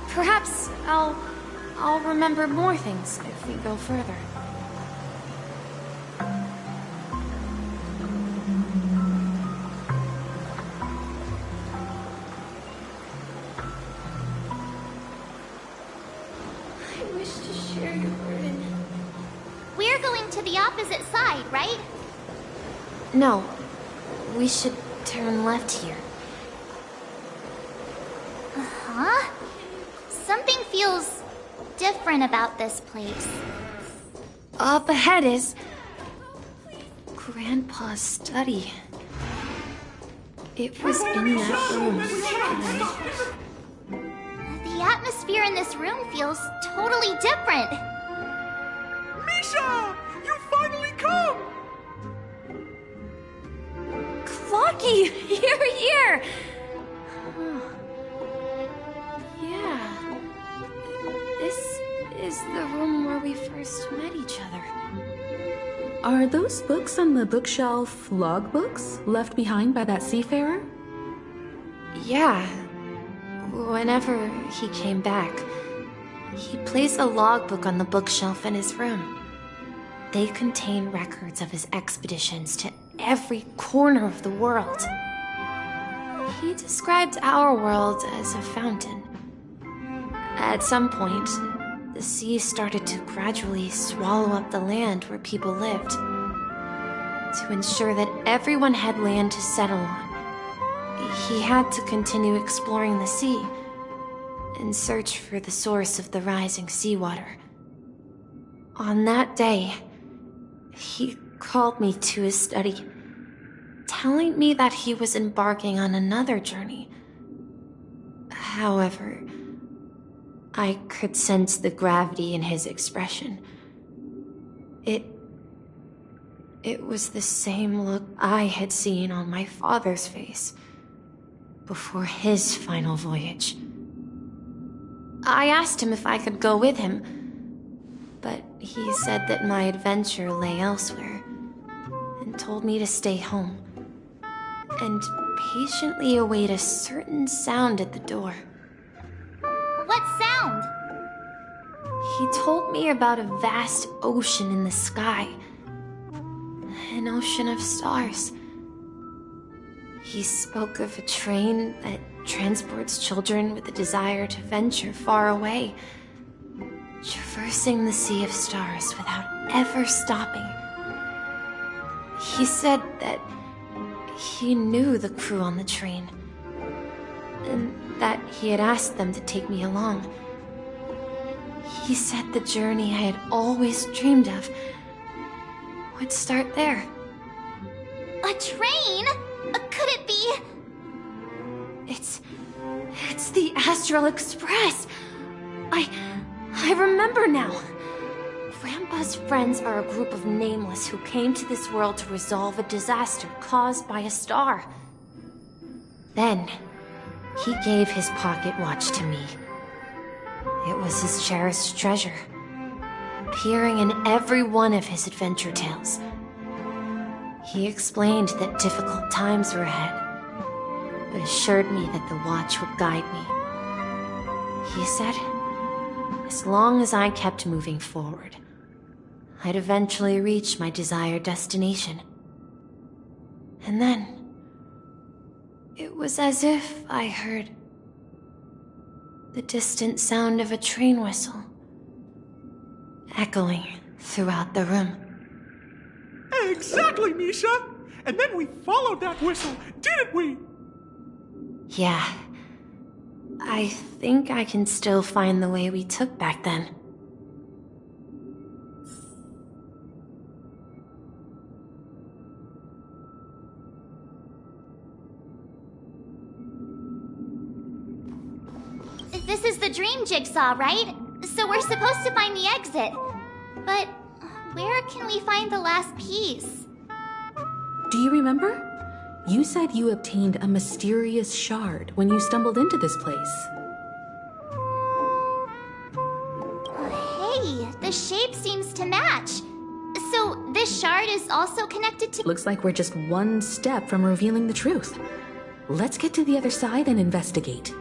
Perhaps I'll remember more things if we go further. I wish to share your burden. We're going to the opposite side, right? No, we should turn left here. Huh? Something feels different about this place. Up ahead is Grandpa's study. It was in that room. The atmosphere in this room feels totally different. Misha! You finally come! Clocky, you're here! Yeah. This is the room where we first met each other. Are those books on the bookshelf logbooks left behind by that seafarer? Yeah. Whenever he came back, he placed a logbook on the bookshelf in his room. They contain records of his expeditions to every corner of the world. He described our world as a fountain. At some point, the sea started to gradually swallow up the land where people lived. To ensure that everyone had land to settle on, he had to continue exploring the sea and search for the source of the rising seawater. On that day, he called me to his study, telling me that he was embarking on another journey. However, I could sense the gravity in his expression. It was the same look I had seen on my father's face before his final voyage. I asked him if I could go with him, but he said that my adventure lay elsewhere and told me to stay home and patiently await a certain sound at the door. What sound? He told me about a vast ocean in the sky. An ocean of stars. He spoke of a train that transports children with a desire to venture far away, traversing the sea of stars without ever stopping. He said that he knew the crew on the train, and that he had asked them to take me along. He said the journey I had always dreamed of would start there. A train? Could it be? It's the Astral Express. I remember now. Grandpa's friends are a group of nameless who came to this world to resolve a disaster caused by a star. Then, he gave his pocket watch to me. It was his cherished treasure, appearing in every one of his adventure tales. He explained that difficult times were ahead, but assured me that the watch would guide me. He said, as long as I kept moving forward, I'd eventually reach my desired destination. And then, it was as if I heard the distant sound of a train whistle echoing throughout the room. Exactly, Misha! And then we followed that whistle, didn't we? Yeah. I think I can still find the way we took back then. This is the dream jigsaw, right? So we're supposed to find the exit. But where can we find the last piece? Do you remember? You said you obtained a mysterious shard when you stumbled into this place. Hey, the shape seems to match. So this shard is also connected to... Looks like we're just one step from revealing the truth. Let's get to the other side and investigate.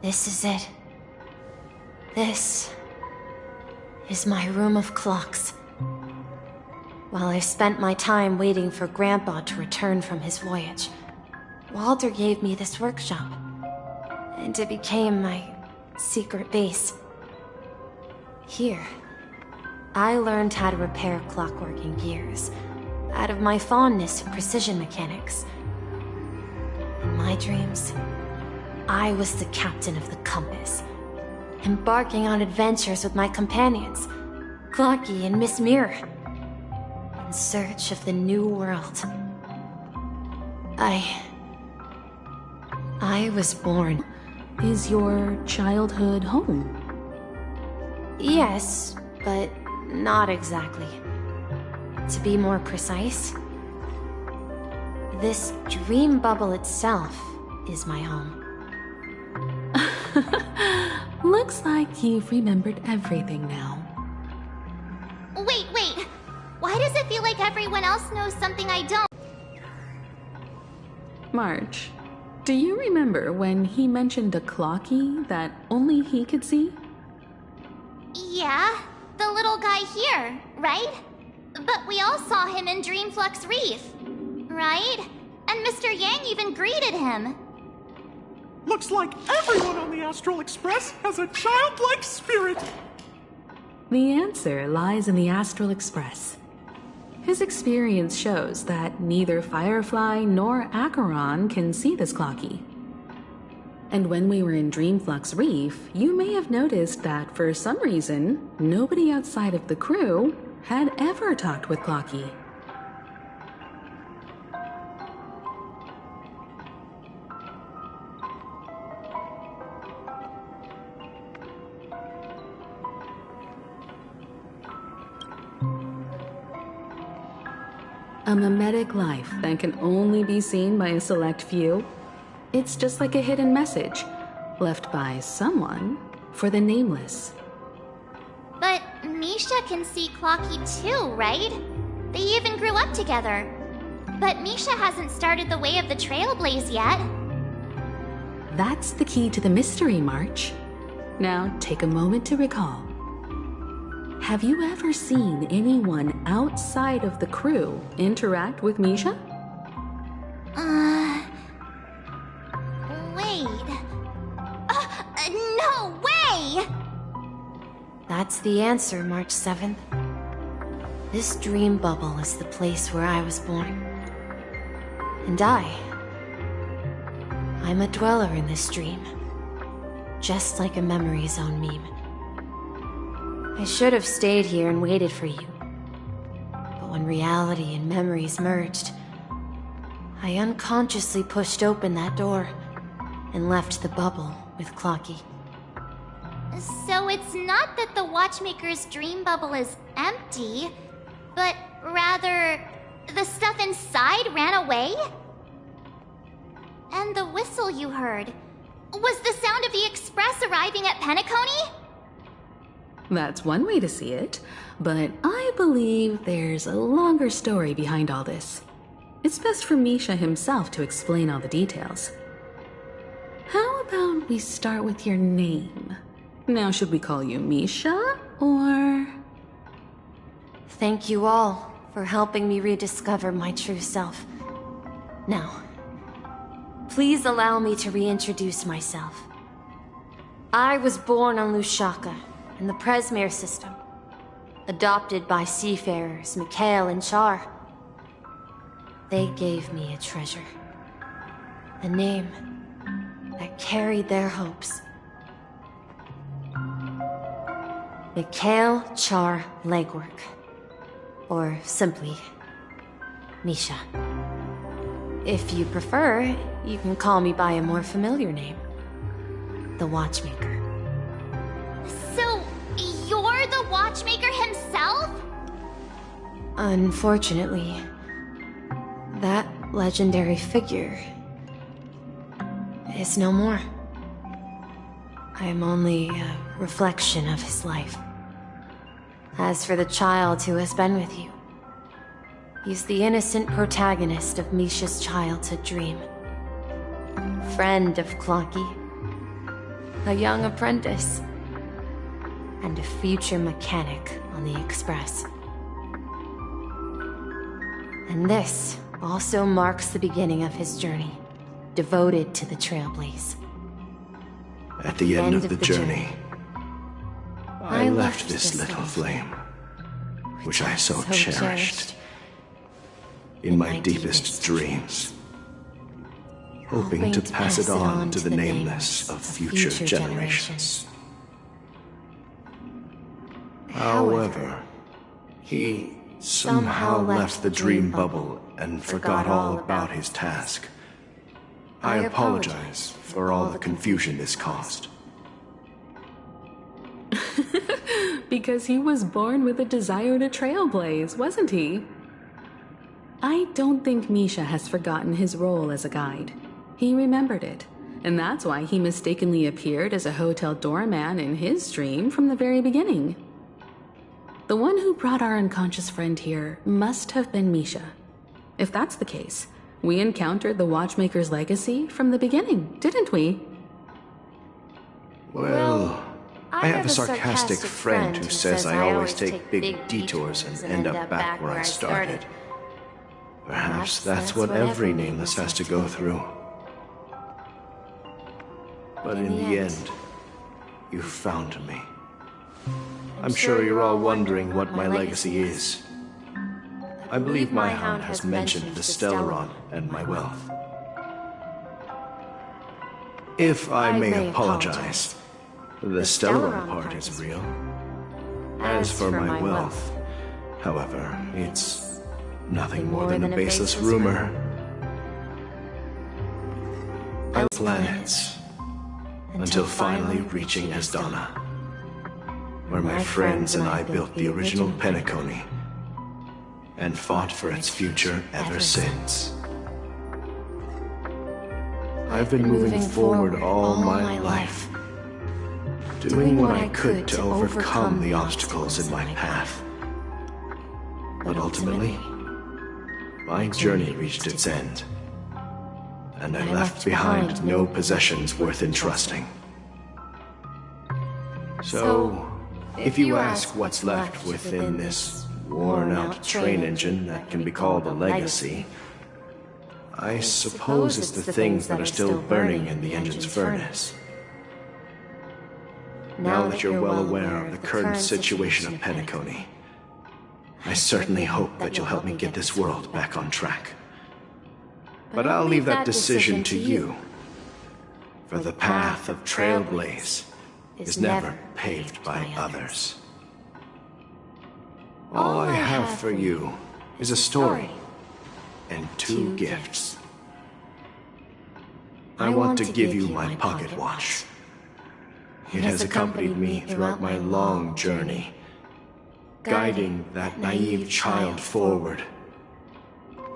This is it. This is my room of clocks. While I spent my time waiting for Grandpa to return from his voyage, Walter gave me this workshop, and it became my secret base. Here, I learned how to repair clockwork and gears, out of my fondness for precision mechanics. In my dreams, I was the captain of the compass, embarking on adventures with my companions, Clocky and Miss Mirror, in search of the new world. I was born. Is your childhood home? Yes, but not exactly. To be more precise, this dream bubble itself is my home. Looks like you've remembered everything now. Wait. Why does it feel like everyone else knows something I don't? March, do you remember when he mentioned a clocky that only he could see? Yeah, the little guy here, right? But we all saw him in Dreamflux Reef, right? And Mr. Yang even greeted him. Looks like everyone on the Astral Express has a childlike spirit. The answer lies in the Astral Express. His experience shows that neither Firefly nor Acheron can see this Clocky. And when we were in Dreamflux Reef, you may have noticed that for some reason, nobody outside of the crew had ever talked with Clocky. A mimetic life that can only be seen by a select few. It's just like a hidden message left by someone for the nameless. But Misha can see Clocky too, right? They even grew up together. But Misha hasn't started the way of the Trailblaze yet. That's the key to the mystery, March. Now take a moment to recall. Have you ever seen anyone outside of the crew interact with Misha? Wait. No way! That's the answer, March 7th. This dream bubble is the place where I was born. And I'm a dweller in this dream. Just like a memory zone meme. I should have stayed here and waited for you. But when reality and memories merged, I unconsciously pushed open that door and left the bubble with Clocky. So it's not that the Watchmaker's dream bubble is empty, but rather the stuff inside ran away? And the whistle you heard was the sound of the Express arriving at Penacony? That's one way to see it, but I believe there's a longer story behind all this. It's best for Misha himself to explain all the details. How about we start with your name? Now, should we call you Misha, or...? Thank you all for helping me rediscover my true self. Now, please allow me to reintroduce myself. I was born on Lushaka, in the Presmere system, adopted by seafarers Mikhail and Char. They gave me a treasure, a name that carried their hopes. Mikhail Char Legwork, or simply, Misha. If you prefer, you can call me by a more familiar name, the Watchmaker. So, you're the Watchmaker himself? Unfortunately, that legendary figure is no more. I'm only a reflection of his life. As for the child who has been with you, he's the innocent protagonist of Misha's childhood dream. Friend of Clocky, a young apprentice, and a future mechanic on the Express. And this also marks the beginning of his journey, devoted to the Trailblaze. At the end of the journey, I left this little flame, which I so cherished, in my deepest dreams, hoping to pass it on to the nameless of future generations. However, he somehow left the dream bubble and forgot all about his task. I apologize for all the confusion this caused. Because he was born with a desire to trailblaze, wasn't he? I don't think Misha has forgotten his role as a guide. He remembered it, and that's why he mistakenly appeared as a hotel doorman in his dream from the very beginning. The one who brought our unconscious friend here must have been Misha. If that's the case, we encountered the Watchmaker's legacy from the beginning, didn't we? Well, I have a sarcastic friend who says I always take big detours and end up back where I started. Perhaps that's what every nameless has to go through. But in the end, you found me. I'm sure you're all wondering what my legacy is. I believe my hound has mentioned the Stellaron and my wealth. If I may apologize, the Stellaron part is real. As for my wealth, however, it's nothing more than a baseless rumor. Planets, until finally reaching Asdana, where my friends and I built the original Penacony and fought for its future ever since. I've been moving forward all my life, doing what I could to overcome the obstacles in my path. But ultimately, my journey reached its end, and I left behind no possessions worth entrusting. So, if you ask what's left within this worn-out train engine that can be called a legacy, I suppose it's the things that are still burning in the engine's furnace. Now that you're well aware of the current situation of Penacony, I certainly hope that you'll help me get this world back on track. But I'll leave that decision to you, for the path of Trailblaze is never paved by others. All I have for you is a story and 2 gifts. I want to give you my pocket watch. It has accompanied me throughout my long journey, guiding that naive child forward,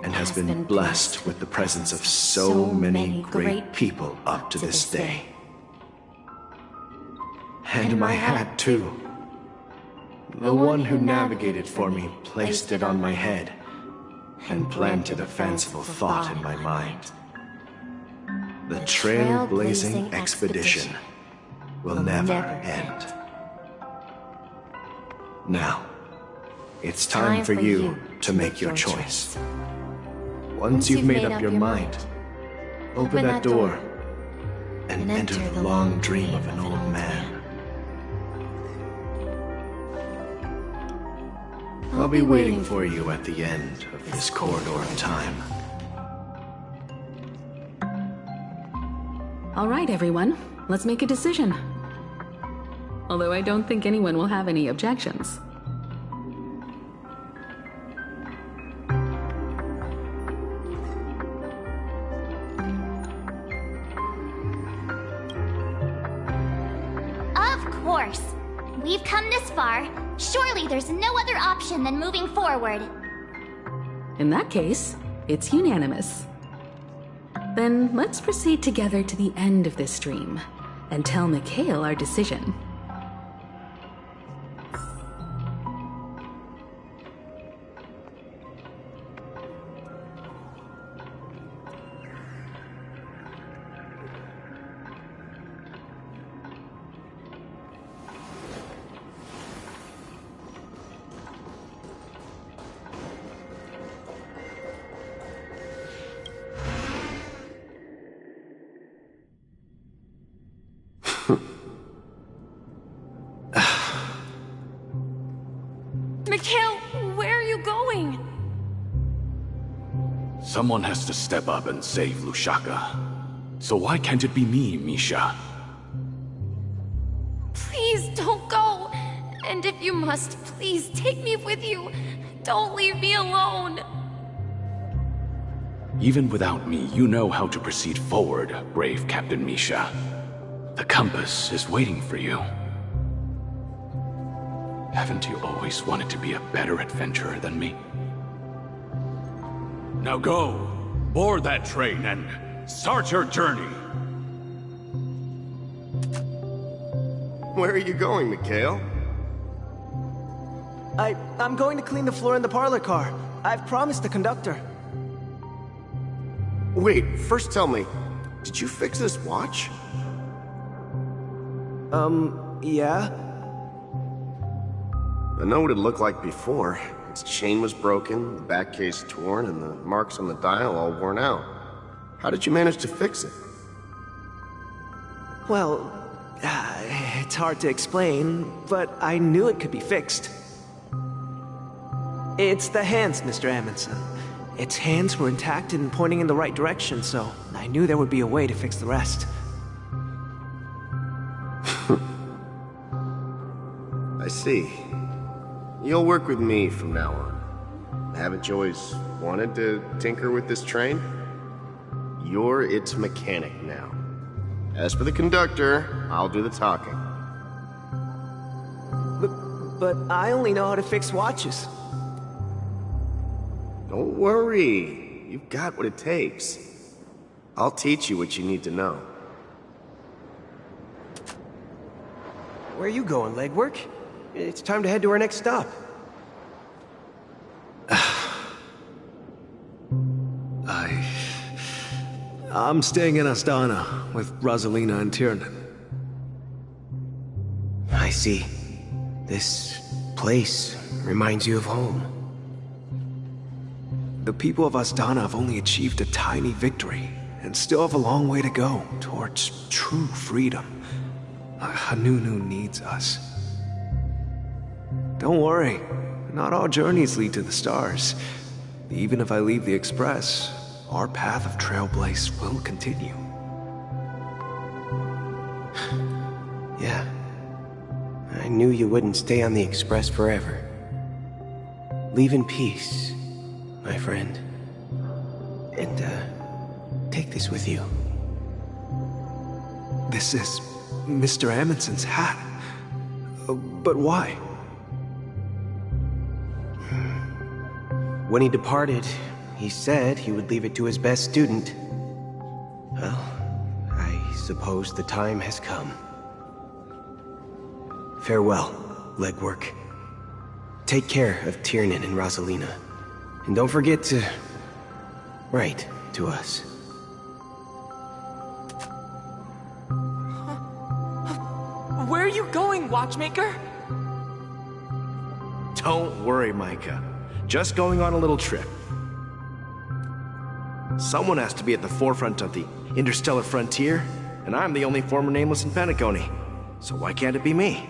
and has been blessed with the presence of so many great people up to this day. And my hat, too. The one who navigated for me placed it on my head and planted a fanciful thought in my mind. The trailblazing expedition will never end. Now, it's time for you to make your choice. Once you've made up your mind, open that door and enter the long dream of an old man. I'll be waiting for you at the end of this corridor of time. All right, everyone. Let's make a decision. Although I don't think anyone will have any objections. Of course. We've come this far. Surely there's no other option than moving forward. In that case, it's unanimous. Then let's proceed together to the end of this stream and tell Mikhail our decision. Mikhail, where are you going? Someone has to step up and save Lushaka. So why can't it be me, Misha? Please don't go. And if you must, please take me with you. Don't leave me alone. Even without me, you know how to proceed forward, brave Captain Misha. The compass is waiting for you. Haven't you always wanted to be a better adventurer than me? Now go, board that train and start your journey. Where are you going, Mikhail? I'm going to clean the floor in the parlor car. I've promised the conductor. Wait, first tell me, did you fix this watch? Yeah? I know what it looked like before. Its chain was broken, the back case torn, and the marks on the dial all worn out. How did you manage to fix it? Well, it's hard to explain, but I knew it could be fixed. It's the hands, Mr. Amundsen. Its hands were intact and pointing in the right direction, so I knew there would be a way to fix the rest. I see. You'll work with me from now on. Haven't you always wanted to tinker with this train? You're its mechanic now. As for the conductor, I'll do the talking. But I only know how to fix watches. Don't worry. You've got what it takes. I'll teach you what you need to know. Where are you going, legwork? It's time to head to our next stop. I'm staying in Astana with Rosalina and Tiernan. I see. This place reminds you of home. The people of Astana have only achieved a tiny victory, and still have a long way to go towards true freedom. Hanunu needs us. Don't worry, not all journeys lead to the stars. Even if I leave the Express, our path of trailblaze will continue. Yeah. I knew you wouldn't stay on the Express forever. Leave in peace, my friend. And, take this with you. This is Mr. Amundsen's hat. But why? When he departed, he said he would leave it to his best student. Well, I suppose the time has come. Farewell, legwork. Take care of Tiernan and Rosalina. And don't forget to write to us. Where are you going, Watchmaker? Don't worry, Micah. Just going on a little trip. Someone has to be at the forefront of the interstellar frontier, and I'm the only former Nameless in Penacony. So why can't it be me?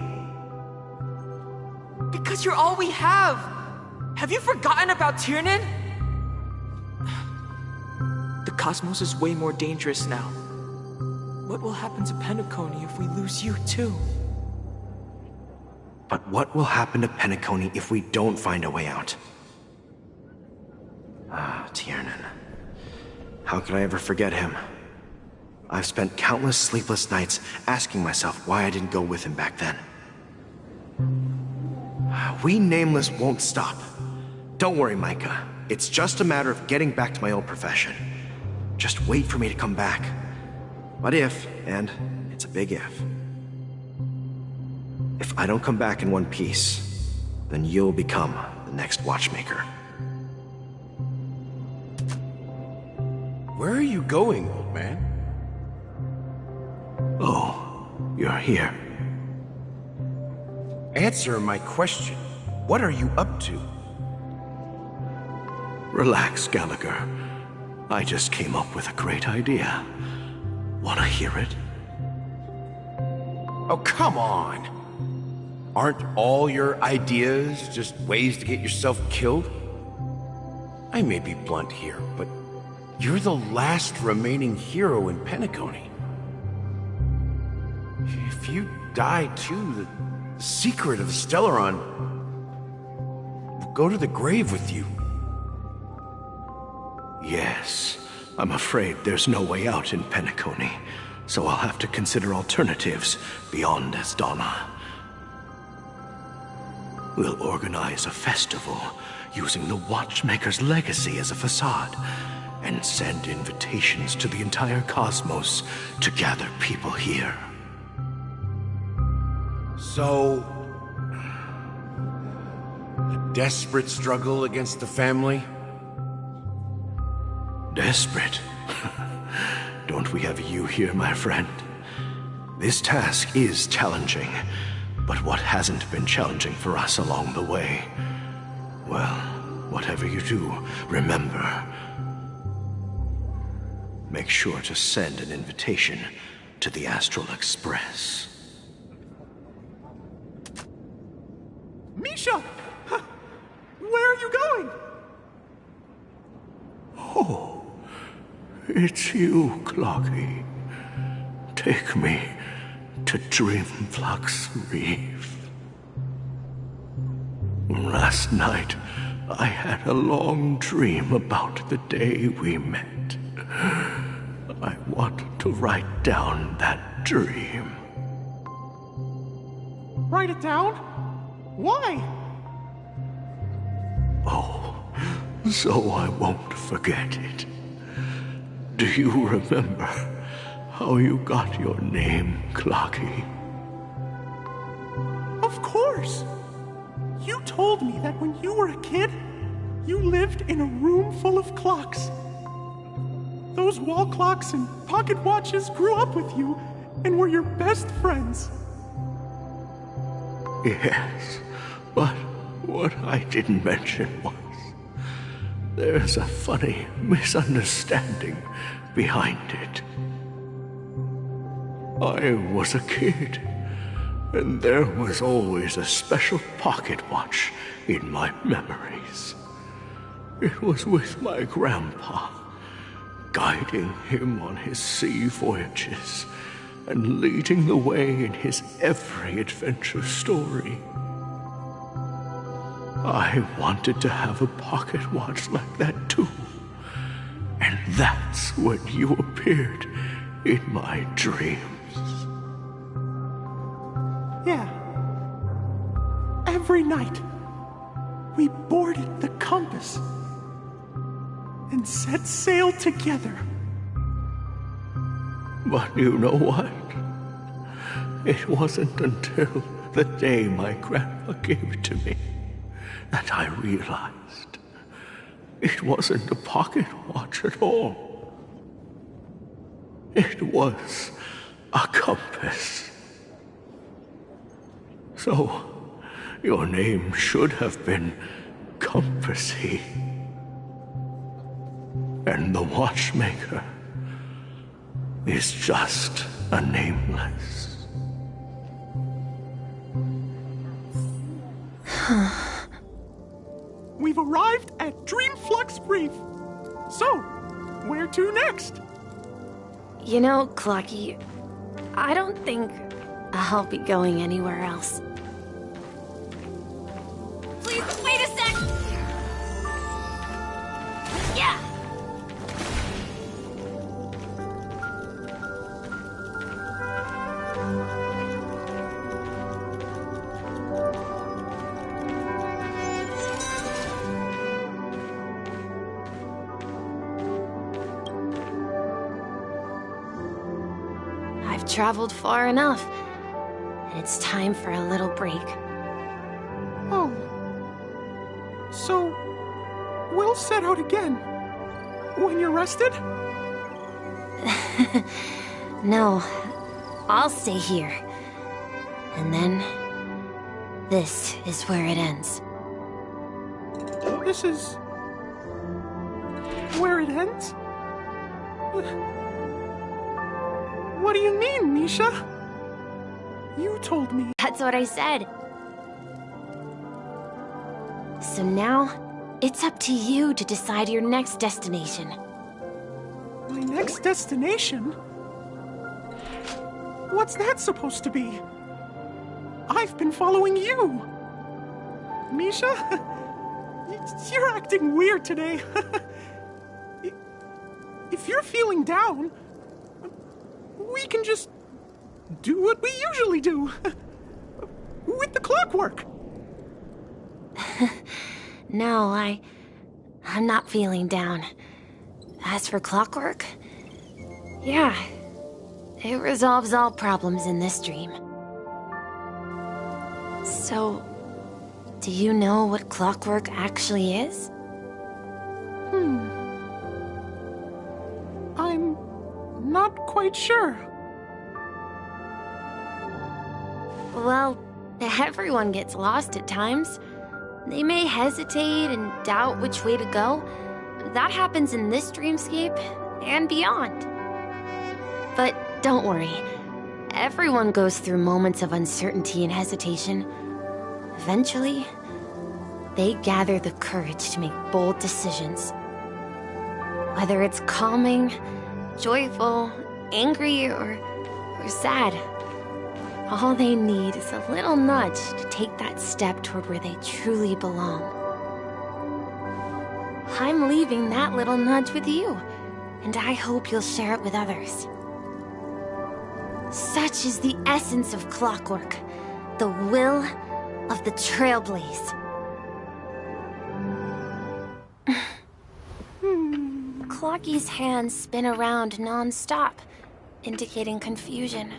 Because you're all we have! Have you forgotten about Tiernan? The cosmos is way more dangerous now. What will happen to Penacony if we lose you too? But what will happen to Penacony if we don't find a way out? Ah, Tiernan. How could I ever forget him? I've spent countless sleepless nights asking myself why I didn't go with him back then. We Nameless won't stop. Don't worry, Micah. It's just a matter of getting back to my old profession. Just wait for me to come back. But if, and it's a big if I don't come back in one piece, then you'll become the next Watchmaker. Where are you going, old man? Oh, you're here. Answer my question. What are you up to? Relax, Gallagher. I just came up with a great idea. Wanna hear it? Oh, come on! Aren't all your ideas just ways to get yourself killed? I may be blunt here, but you're the last remaining hero in Penacony. If you die too, the secret of the Stellaron will go to the grave with you. Yes, I'm afraid there's no way out in Penacony, so I'll have to consider alternatives beyond Astana. We'll organize a festival using the Watchmaker's legacy as a facade, and send invitations to the entire cosmos to gather people here. So, a desperate struggle against the family? Desperate? Don't we have you here, my friend? This task is challenging, but what hasn't been challenging for us along the way? Well, whatever you do, remember, make sure to send an invitation to the Astral Express. Misha! Where are you going? Oh, it's you, Clocky. Take me to Dreamflux Reef. Last night, I had a long dream about the day we met. I want to write down that dream. Write it down? Why? Oh, so I won't forget it. Do you remember how you got your name, Clocky? Of course! You told me that when you were a kid, you lived in a room full of clocks. Those wall clocks and pocket watches grew up with you and were your best friends. Yes, but what I didn't mention was there's a funny misunderstanding behind it. I was a kid, and there was always a special pocket watch in my memories. It was with my grandpa, guiding him on his sea voyages and leading the way in his every adventure story. I wanted to have a pocket watch like that too. And that's when you appeared in my dreams. Yeah. Every night, we boarded the compass and set sail together. But you know what? It wasn't until the day my grandpa gave it to me that I realized it wasn't a pocket watch at all. It was a compass. So, your name should have been Compassy. And the watchmaker is just a nameless. We've arrived at Dreamflux Reef. So, where to next? You know, Clocky, I don't think I'll be going anywhere else. Please, wait a sec! Yeah! I've traveled far enough, and it's time for a little break. Oh. So, we'll set out again. When you're rested? No, I'll stay here. And then, this is where it ends. This is... where it ends? What do you mean, Misha? You told me. That's what I said. So now, it's up to you to decide your next destination. My next destination? What's that supposed to be? I've been following you. Misha? You're acting weird today. If you're feeling down, we can just do what we usually do. With the clockwork. No, I'm not feeling down. As for clockwork, yeah, it resolves all problems in this dream. So, do you know what clockwork actually is? I'm not quite sure. Well, everyone gets lost at times. They may hesitate and doubt which way to go. That happens in this dreamscape and beyond. But Don't worry. Everyone goes through moments of uncertainty and hesitation. Eventually, they gather the courage to make bold decisions. Whether it's calming, joyful, angry, or sad, all they need is a little nudge to take that step toward where they truly belong. I'm leaving that little nudge with you, and I hope you'll share it with others. Such is the essence of clockwork, the will of the Trailblaze. Clocky's hands spin around non-stop, indicating confusion,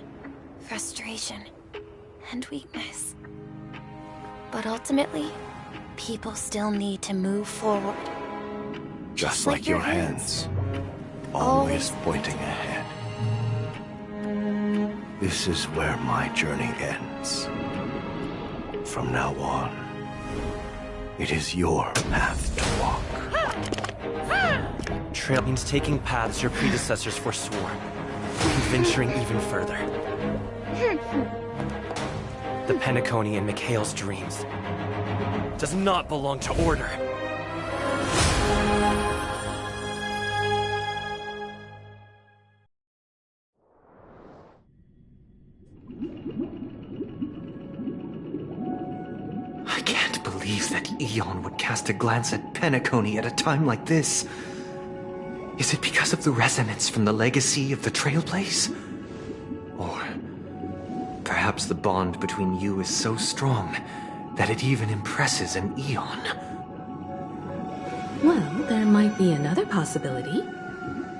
frustration, and weakness. But ultimately, people still need to move forward. Just like your hands, always pointing ahead. This is where my journey ends. From now on, it is your path to walk. Trail means taking paths your predecessors forswore, and venturing even further. The Penacony in Mikhail's dreams does not belong to Order. I can't believe that Eon would cast a glance at Penacony at a time like this. Is it because of the resonance from the legacy of the Trailblaze? Or perhaps the bond between you is so strong that it even impresses an Eon? Well, there might be another possibility.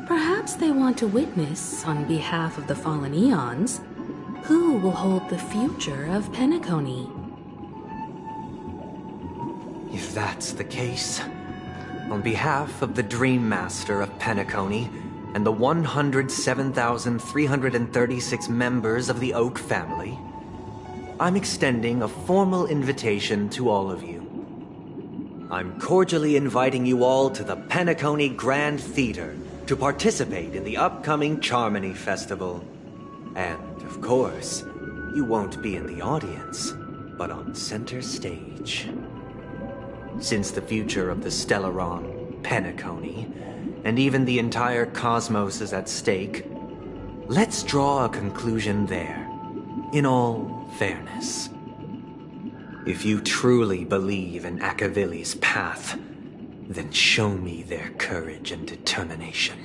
Perhaps they want to witness, on behalf of the fallen Eons, who will hold the future of Penacony. If that's the case, on behalf of the Dream Master of Penacony and the 107,336 members of the Oak family, I'm extending a formal invitation to all of you. I'm cordially inviting you all to the Penacony Grand Theater to participate in the upcoming Charmony Festival. And, of course, you won't be in the audience, but on center stage. Since the future of the Stellaron, Penacony, and even the entire cosmos is at stake, let's draw a conclusion there, in all fairness. If you truly believe in Akavili's path, then show me their courage and determination.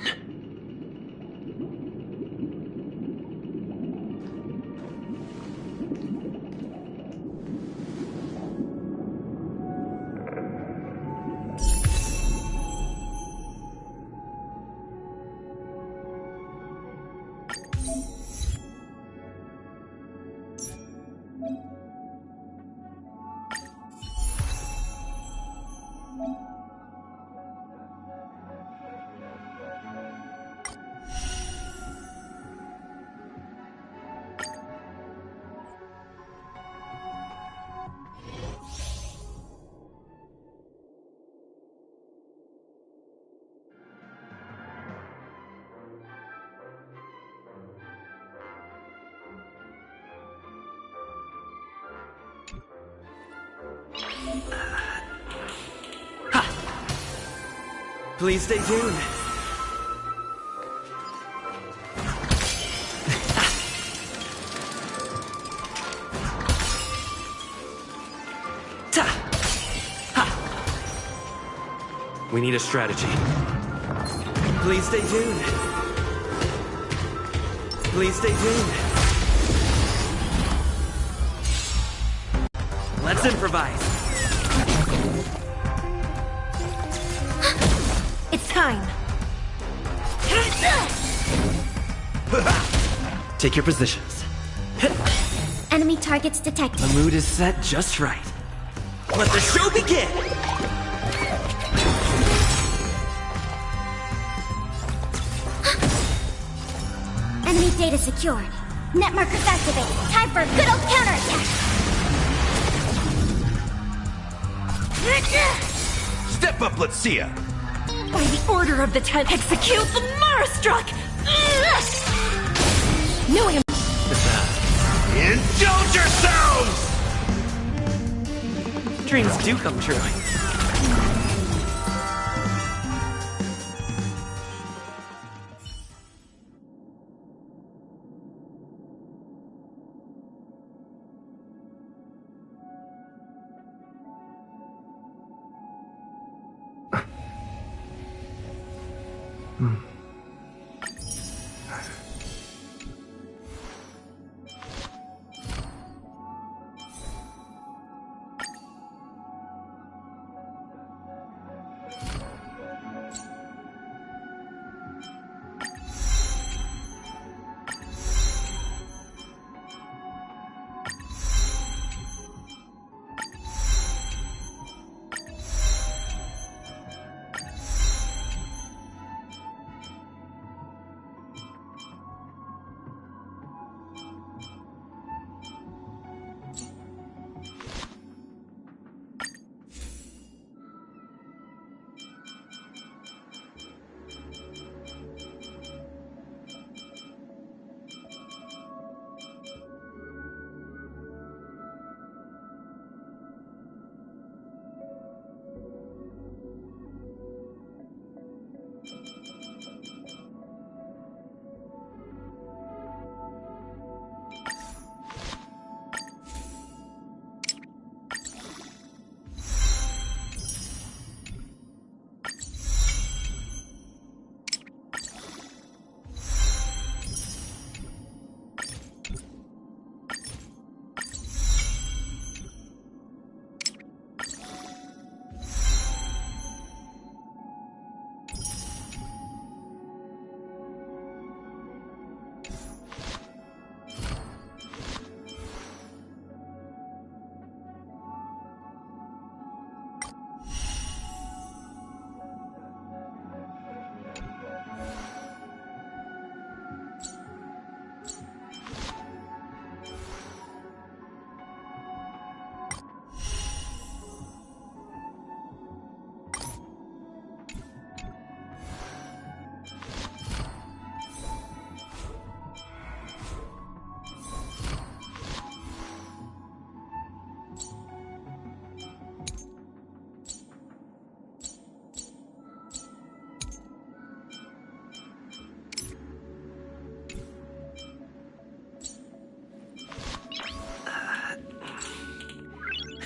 Please stay tuned. We need a strategy. Please stay tuned. Please stay tuned. Let's improvise. It's time. Take your positions. Enemy targets detected. The mood is set just right. Let the show begin! Enemy data secured. Net markers activated. Time for a good old counterattack. Step up, let's see ya! By the order of the 10th, execute the Marastruck! knowing him. Indulge yourselves! Dreams do come true.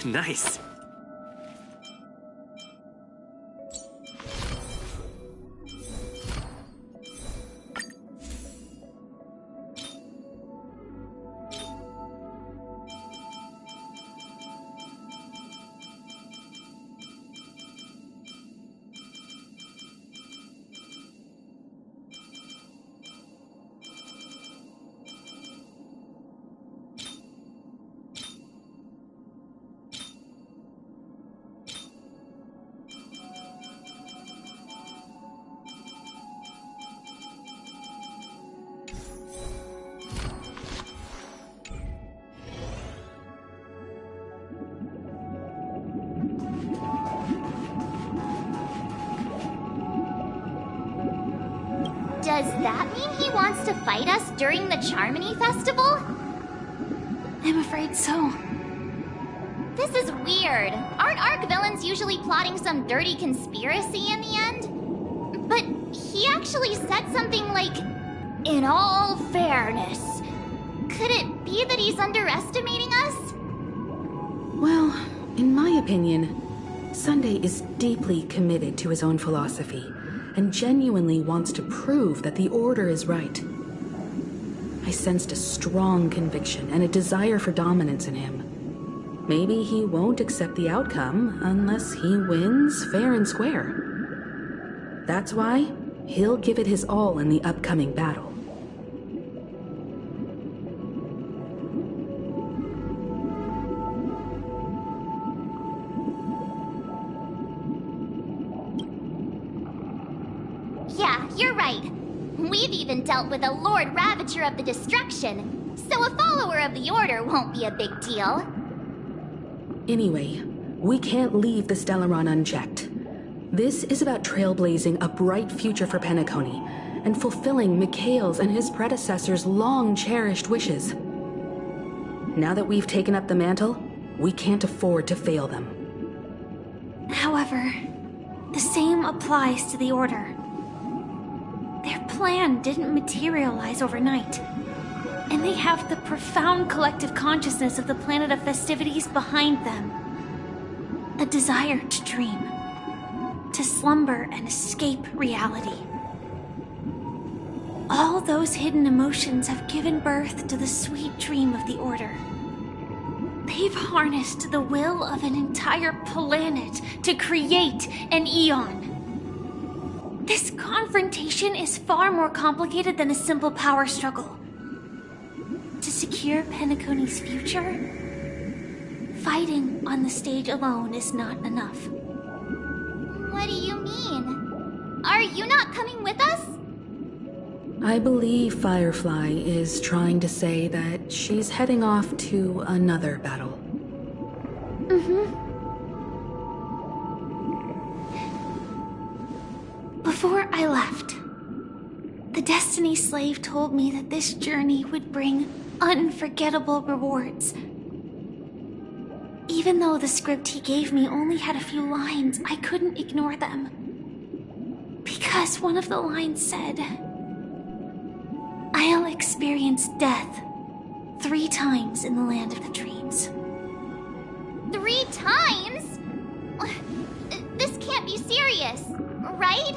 Nice. Does that mean he wants to fight us during the Charmony Festival? I'm afraid so. This is weird. Aren't Arc villains usually plotting some dirty conspiracy in the end? But he actually said something like, "In all fairness." Could it be that he's underestimating us? Well, in my opinion, Sunday is deeply committed to his own philosophy and genuinely wants to prove that the Order is right. I sensed a strong conviction and a desire for dominance in him. Maybe he won't accept the outcome unless he wins fair and square. That's why he'll give it his all in the upcoming battle. Yeah, you're right. We've even dealt with a Lord Ravager of the Destruction, so a follower of the Order won't be a big deal. Anyway, we can't leave the Stellaron unchecked. This is about trailblazing a bright future for Penacony, and fulfilling Mikhail's and his predecessors' long-cherished wishes. Now that we've taken up the mantle, we can't afford to fail them. However, the same applies to the Order. Their plan didn't materialize overnight, and they have the profound collective consciousness of the planet of festivities behind them. A desire to dream, to slumber and escape reality. All those hidden emotions have given birth to the sweet dream of the Order. They've harnessed the will of an entire planet to create an Eon. This confrontation is far more complicated than a simple power struggle. To secure Penacony's future, fighting on the stage alone is not enough. What do you mean? Are you not coming with us? I believe Firefly is trying to say that she's heading off to another battle. Before I left, the Destiny Slave told me that this journey would bring unforgettable rewards. Even though the script he gave me only had a few lines, I couldn't ignore them. Because one of the lines said, "I'll experience death 3 times in the land of the dreams." 3 times? This can't be serious, right?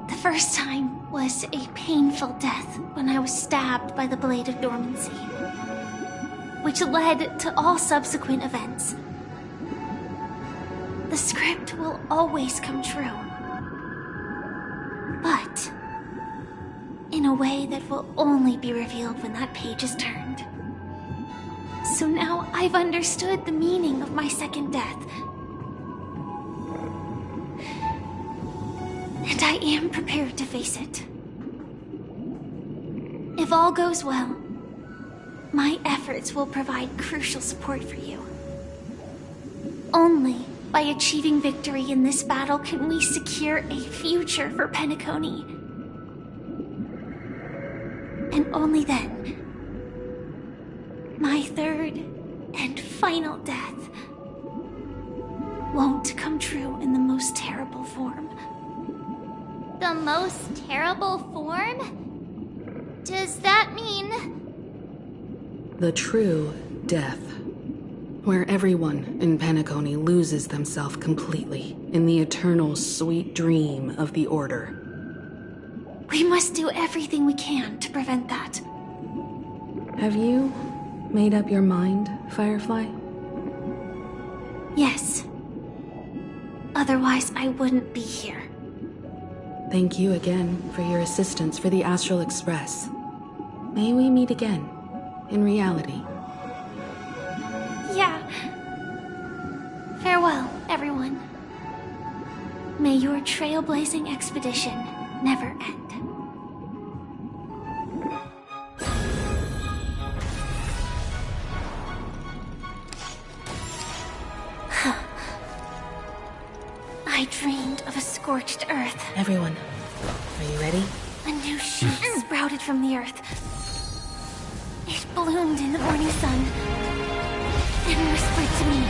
The first time was a painful death when I was stabbed by the Blade of Dormancy, which led to all subsequent events. The script will always come true, but in a way that will only be revealed when that page is turned. So now I've understood the meaning of my second death. And I am prepared to face it. If all goes well, my efforts will provide crucial support for you. Only by achieving victory in this battle can we secure a future for Penacony. And only then, my third and final death won't come true in the most terrible form. The most terrible form? Does that mean... The true death, where everyone in Penacony loses themselves completely in the eternal sweet dream of the Order. We must do everything we can to prevent that. Have you made up your mind, Firefly? Yes. Otherwise, I wouldn't be here. Thank you again for your assistance for the Astral Express. May we meet again, in reality. Yeah. Farewell, everyone. May your trailblazing expedition never end. I dreamed of a scorched earth. Everyone, are you ready? A new shoot sprouted from the earth. It bloomed in the morning sun and whispered to me.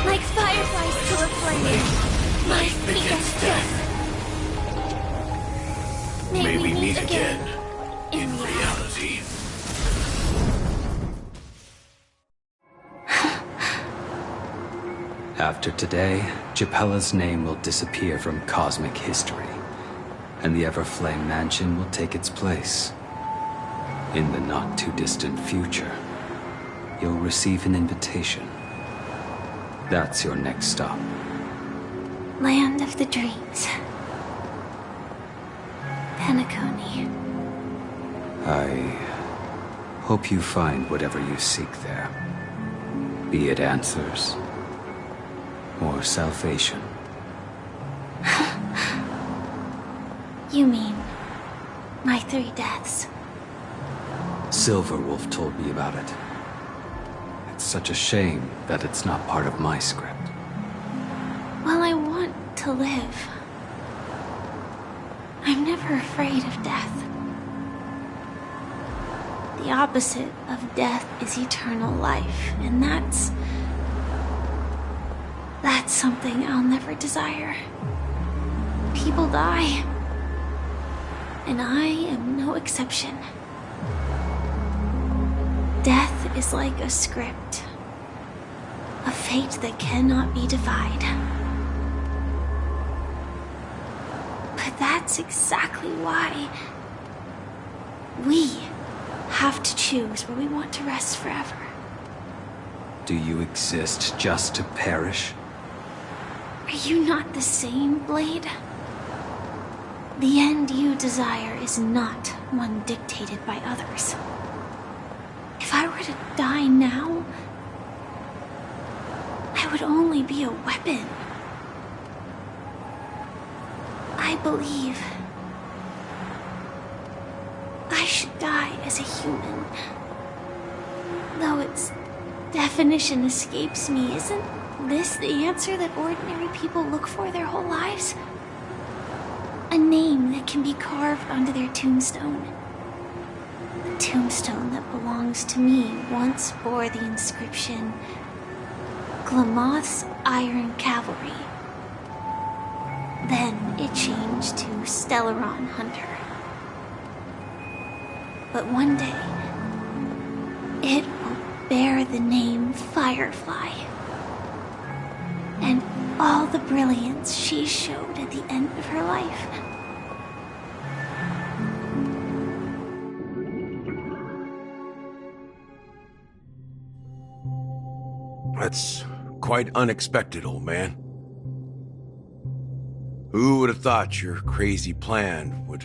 Like fireflies to a flame, my biggest death. May we meet again in reality. After today, Japella's name will disappear from cosmic history, and the Everflame Mansion will take its place. In the not-too-distant future, you'll receive an invitation. That's your next stop. Land of the Dreams. Penacony. I hope you find whatever you seek there. Be it answers or salvation. You mean my 3 deaths? Silverwolf told me about it. It's such a shame that it's not part of my script. Well, to live. I'm never afraid of death. The opposite of death is eternal life, and that's something I'll never desire. People die, and I am no exception. Death is like a script, a fate that cannot be defied. But that's exactly why we have to choose where we want to rest forever. Do you exist just to perish? Are you not the same, Blade? The end you desire is not one dictated by others. If I were to die now, I would only be a weapon. I believe I should die as a human. Though its definition escapes me, isn't this the answer that ordinary people look for their whole lives? A name that can be carved onto their tombstone. The tombstone that belongs to me once bore the inscription, Glamoth's Iron Cavalry. Then it changed to Stellaron Hunter. But one day, it will bear the name Firefly. And all the brilliance she showed at the end of her life. That's quite unexpected, old man. Who would have thought your crazy plan would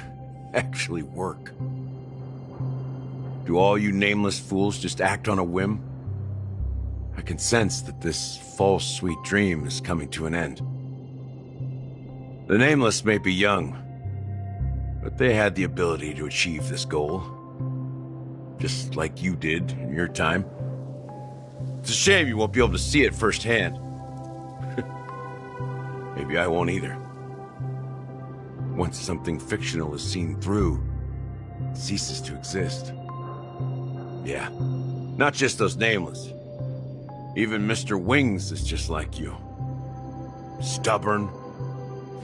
actually work? Do all you nameless fools just act on a whim? I can sense that this false sweet dream is coming to an end. The nameless may be young, but they had the ability to achieve this goal. Just like you did in your time. It's a shame you won't be able to see it firsthand. Maybe I won't either. Once something fictional is seen through, it ceases to exist. Yeah, not just those nameless. Even Mr. Wings is just like you. Stubborn,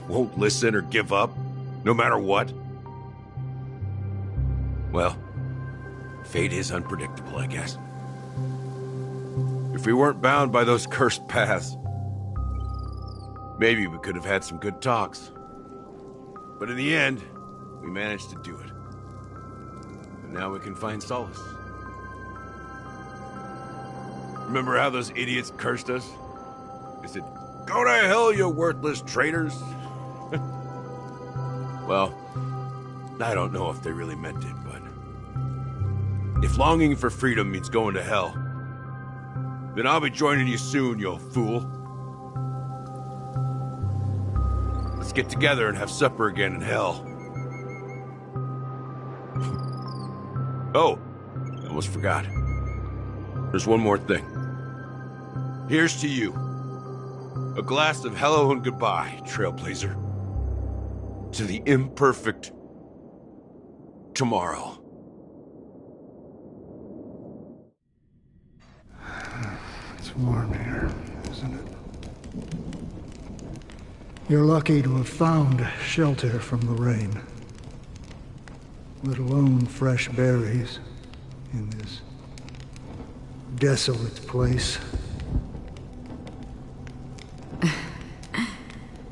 won't listen or give up, no matter what. Well, fate is unpredictable, I guess. If we weren't bound by those cursed paths, maybe we could have had some good talks. But in the end, we managed to do it. And now we can find solace. Remember how those idiots cursed us? They said, "Go to hell, you worthless traitors!" Well, I don't know if they really meant it, but if longing for freedom means going to hell, then I'll be joining you soon, you fool. Let's get together and have supper again in hell. Oh, I almost forgot. There's one more thing. Here's to you. A glass of hello and goodbye, Trailblazer. To the imperfect tomorrow. It's warm here, isn't it? You're lucky to have found shelter from the rain. Let alone fresh berries in this desolate place.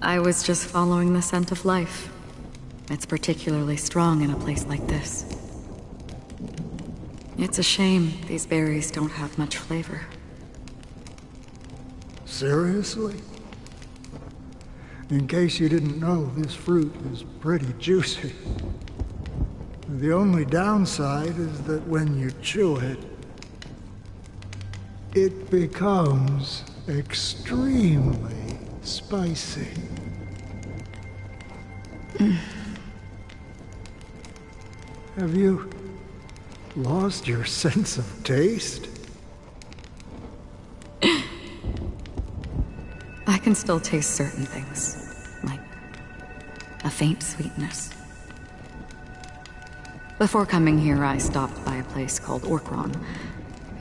I was just following the scent of life. It's particularly strong in a place like this. It's a shame these berries don't have much flavor. Seriously? In case you didn't know, this fruit is pretty juicy. The only downside is that when you chew it, it becomes extremely spicy. Have you lost your sense of taste? I can still taste certain things, faint sweetness. Before coming here, I stopped by a place called Orkron.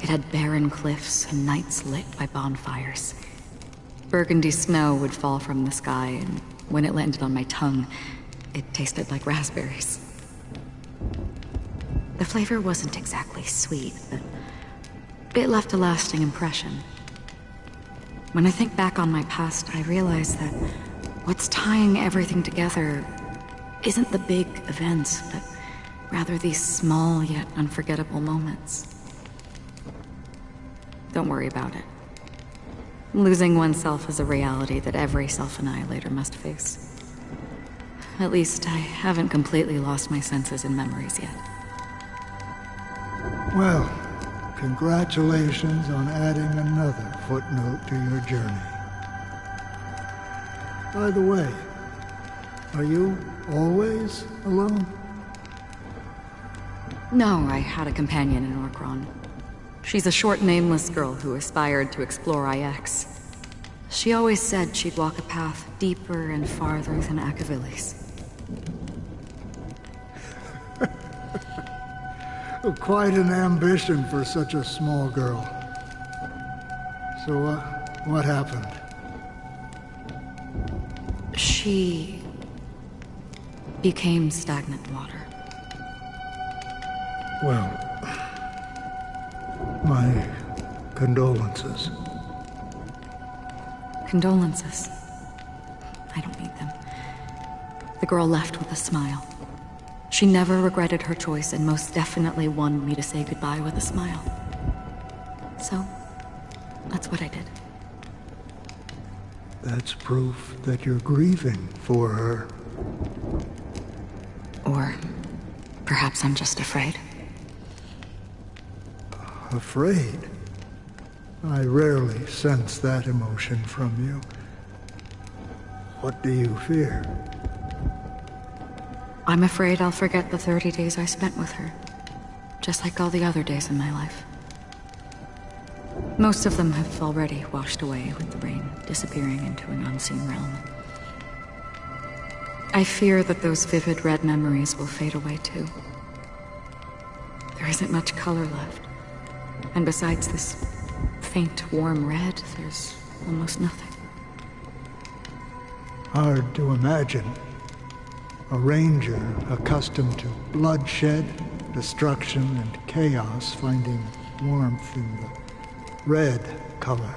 It had barren cliffs and nights lit by bonfires. Burgundy snow would fall from the sky, and when it landed on my tongue, it tasted like raspberries. The flavor wasn't exactly sweet, but it left a lasting impression. When I think back on my past, I realize that what's tying everything together isn't the big events, but rather these small yet unforgettable moments. Don't worry about it. Losing oneself is a reality that every self-annihilator must face. At least I haven't completely lost my senses and memories yet. Well, congratulations on adding another footnote to your journey. By the way, are you always alone? No, I had a companion in Orkron. She's a short, nameless girl who aspired to explore IX. She always said she'd walk a path deeper and farther than Akavilis. Quite an ambition for such a small girl. So, what happened? She became stagnant water. Well, my condolences. Condolences. I don't need them. The girl left with a smile. She never regretted her choice and most definitely wanted me to say goodbye with a smile. So, that's what I did. That's proof that you're grieving for her. Or perhaps I'm just afraid. Afraid? I rarely sense that emotion from you. What do you fear? I'm afraid I'll forget the 30 days I spent with her, just like all the other days in my life. Most of them have already washed away with the rain, disappearing into an unseen realm. I fear that those vivid red memories will fade away too. There isn't much color left, and besides this faint, warm red, there's almost nothing. Hard to imagine. A ranger accustomed to bloodshed, destruction, and chaos finding warmth in the red color.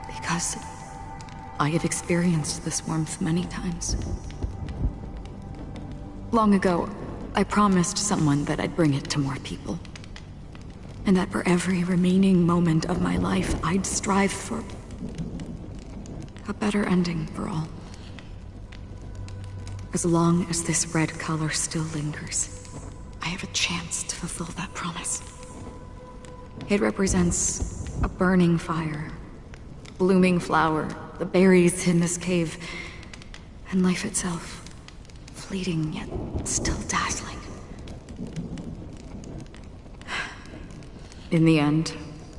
Because I have experienced this warmth many times. Long ago, I promised someone that I'd bring it to more people. And that for every remaining moment of my life, I'd strive for a better ending for all. As long as this red color still lingers, I have a chance to fulfill that promise. It represents a burning fire, blooming flower, the berries in this cave, and life itself, fleeting yet still dazzling. In the end,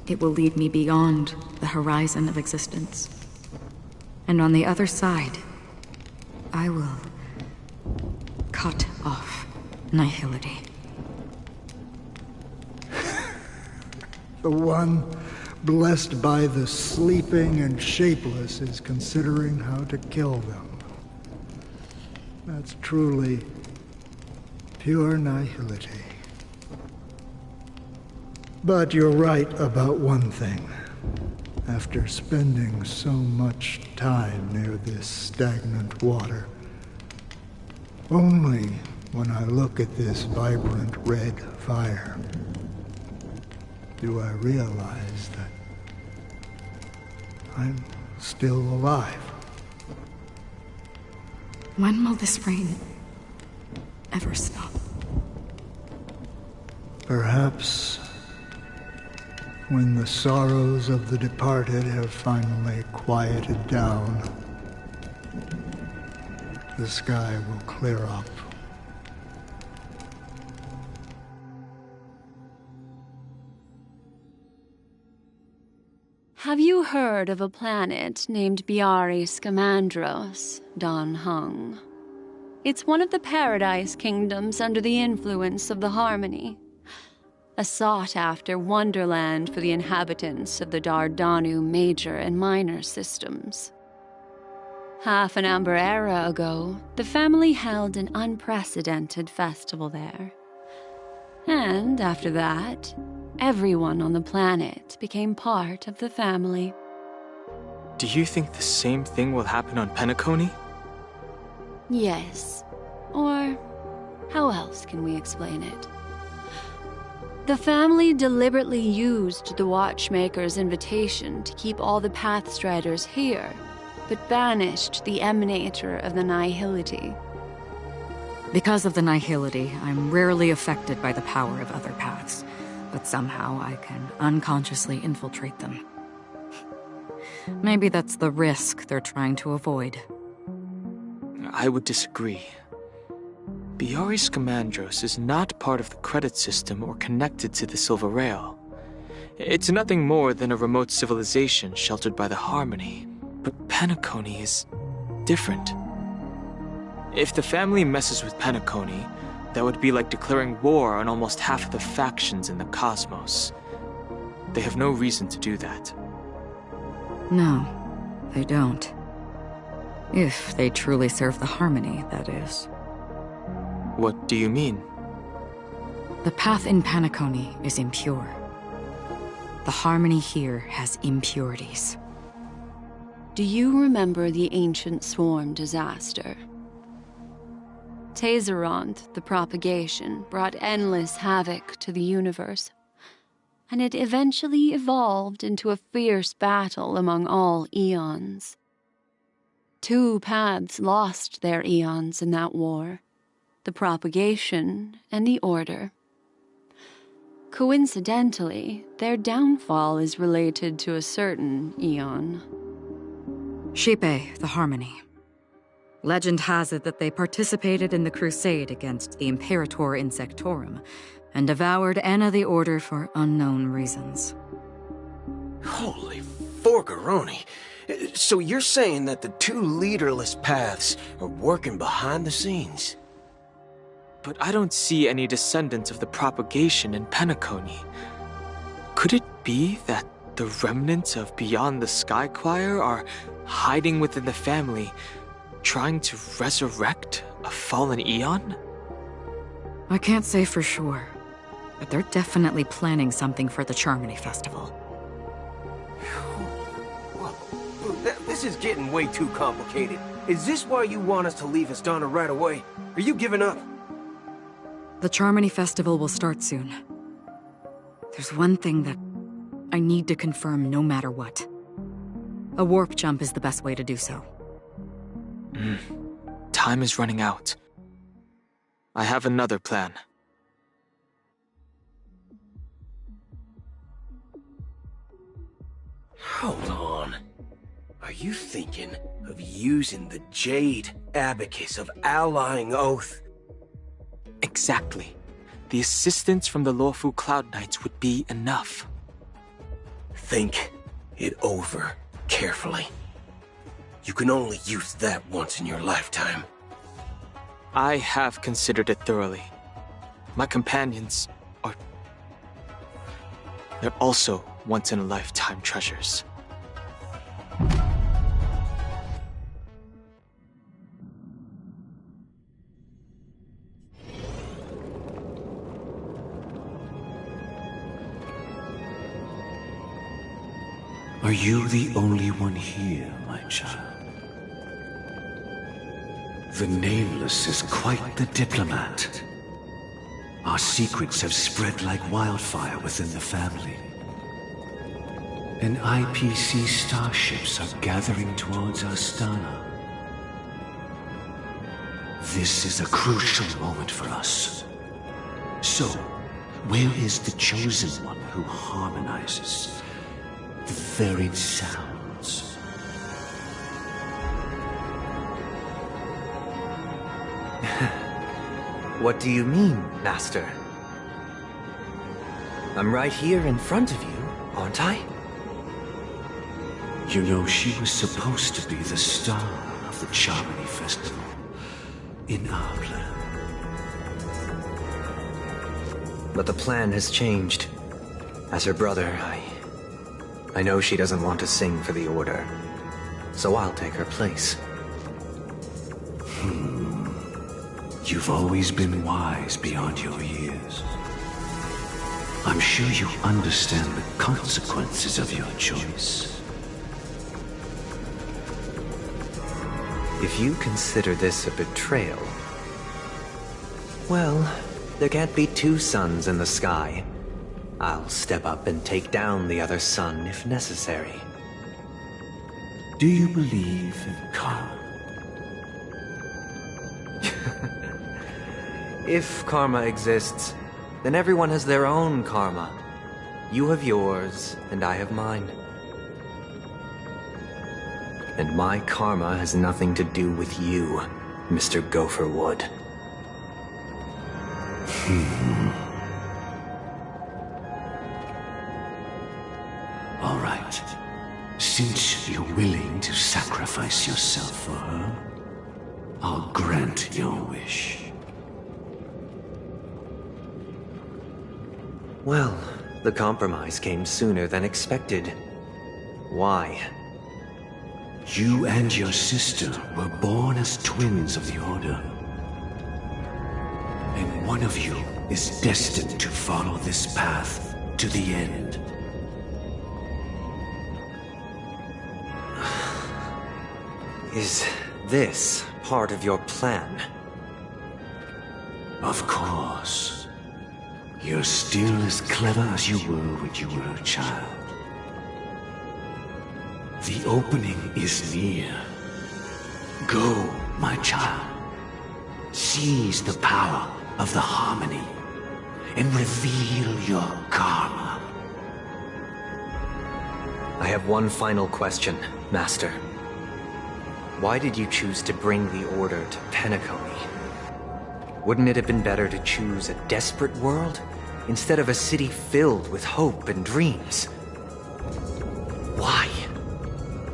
it will lead me beyond the horizon of existence. And on the other side, I will cut off nihility. The one blessed by the sleeping and shapeless is considering how to kill them. That's truly pure nihility. But you're right about one thing. After spending so much time near this stagnant water, only when I look at this vibrant red fire do I realize that I'm still alive. When will this rain ever stop? Perhaps when the sorrows of the departed have finally quieted down, the sky will clear up. Have you heard of a planet named Biari Scamandros, Don Hung? It's one of the Paradise Kingdoms under the influence of the Harmony. A sought-after wonderland for the inhabitants of the Dardanu Major and Minor systems. Half an Amber Era ago, the family held an unprecedented festival there. And after that, everyone on the planet became part of the family. Do you think the same thing will happen on Penacony? Yes. Or how else can we explain it? The family deliberately used the Watchmaker's invitation to keep all the Pathstriders here, but banished the Emanator of the Nihility. Because of the Nihility, I'm rarely affected by the power of other paths, but somehow I can unconsciously infiltrate them. Maybe that's the risk they're trying to avoid. I would disagree. Biari Scamandros is not part of the credit system or connected to the Silver Rail. It's nothing more than a remote civilization sheltered by the Harmony. But Penacony is different. If the family messes with Penacony, that would be like declaring war on almost half of the factions in the cosmos. They have no reason to do that. No, they don't. If they truly serve the Harmony, that is. What do you mean? The path in Penacony is impure. The Harmony here has impurities. Do you remember the Ancient Swarm disaster? Tazeront, the propagation, brought endless havoc to the universe, and it eventually evolved into a fierce battle among all eons. 2 paths lost their eons in that war, the propagation and the order. Coincidentally, their downfall is related to a certain eon. Shipe, the Harmony. Legend has it that they participated in the crusade against the Imperator Insectorum and devoured Anna the Order for unknown reasons. Holy forgaroni! So you're saying that the 2 leaderless paths are working behind the scenes? But I don't see any descendants of the propagation in Penacony. Could it be that the remnants of Beyond the Sky Choir are hiding within the family, trying to resurrect a fallen eon? I can't say for sure, but they're definitely planning something for the Charmony Festival. This is getting way too complicated. Is this why you want us to leave Astana right away? Are you giving up? The Charmony Festival will start soon. There's one thing that I need to confirm no matter what. A warp jump is the best way to do so. Time is running out. I have another plan. Hold on. Are you thinking of using the Jade Abacus of Allying Oath? Exactly. The assistance from the Lawful Cloud Knights would be enough. Think it over carefully. You can only use that once in your lifetime. I have considered it thoroughly. My companions are... they're also once-in-a-lifetime treasures. Are you the only one here, my child? The Nameless is quite the diplomat. Our secrets have spread like wildfire within the family. And IPC starships are gathering towards Astana. This is a crucial moment for us. So, where is the Chosen One who harmonizes the varied sounds? What do you mean, Master? I'm right here in front of you, aren't I? You know, she was supposed to be the star of the Charmony Festival in our plan. But the plan has changed. As her brother, I know she doesn't want to sing for the Order, so I'll take her place. You've always been wise beyond your years. I'm sure you understand the consequences of your choice. If you consider this a betrayal, well, there can't be two suns in the sky. I'll step up and take down the other sun if necessary. Do you believe in karma? If karma exists, then everyone has their own karma. You have yours, and I have mine. And my karma has nothing to do with you, Mr. Gopherwood. All right. Since you're willing to sacrifice yourself for her, I'll grant your wish. Well, the compromise came sooner than expected. Why? You and your sister were born as twins of the Order. And one of you is destined to follow this path to the end. Is this part of your plan? Of course. You're still as clever as you were when you were a child. The opening is near. Go, my child. Seize the power of the harmony and reveal your karma. I have one final question, Master. Why did you choose to bring the Order to Penacony? Wouldn't it have been better to choose a desperate world instead of a city filled with hope and dreams? Why?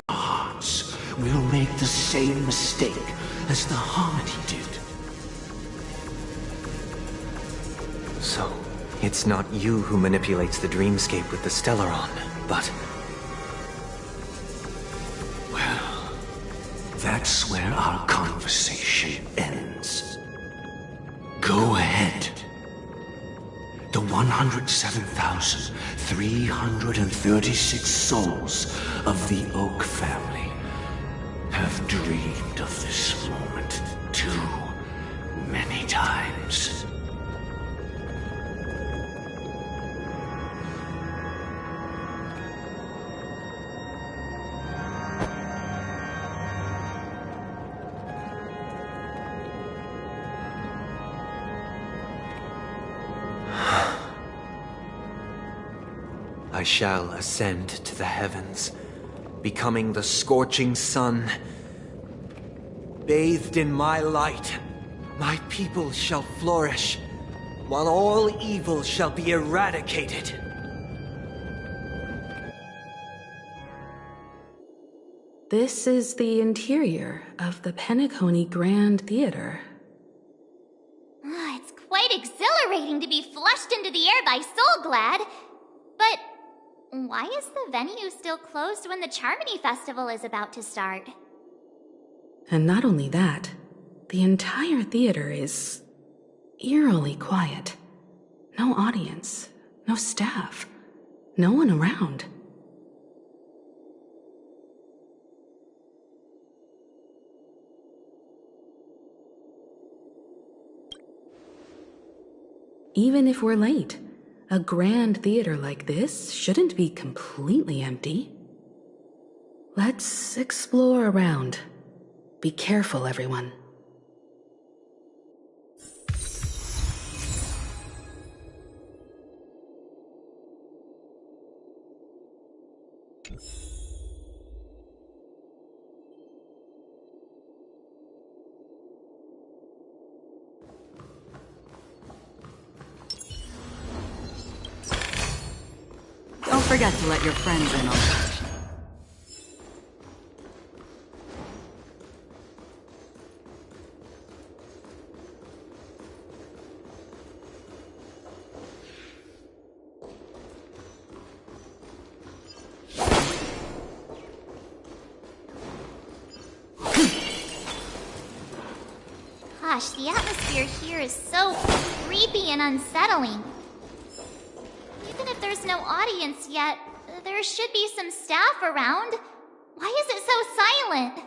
Hearts will make the same mistake as the Harmony did. So, it's not you who manipulates the dreamscape with the Stellaron, but... Well, that's where our conversation ends. Go ahead. The 107,336 souls of the Oak family have dreamed of this moment too many times. I shall ascend to the heavens, becoming the scorching sun. Bathed in my light, my people shall flourish, while all evil shall be eradicated. This is the interior of the Penacony Grand Theater. It's quite exhilarating to be flushed into the air by Soulglad. But why is the venue still closed when the Charmony Festival is about to start? And not only that, the entire theater is eerily quiet. No audience, no staff, no one around. Even if we're late, a grand theater like this shouldn't be completely empty. Let's explore around. Be careful, everyone. Don't forget to let your friends in on it. gosh, the atmosphere here is so creepy and unsettling. Even if there's no audience yet, there should be some staff around. Why is it so silent?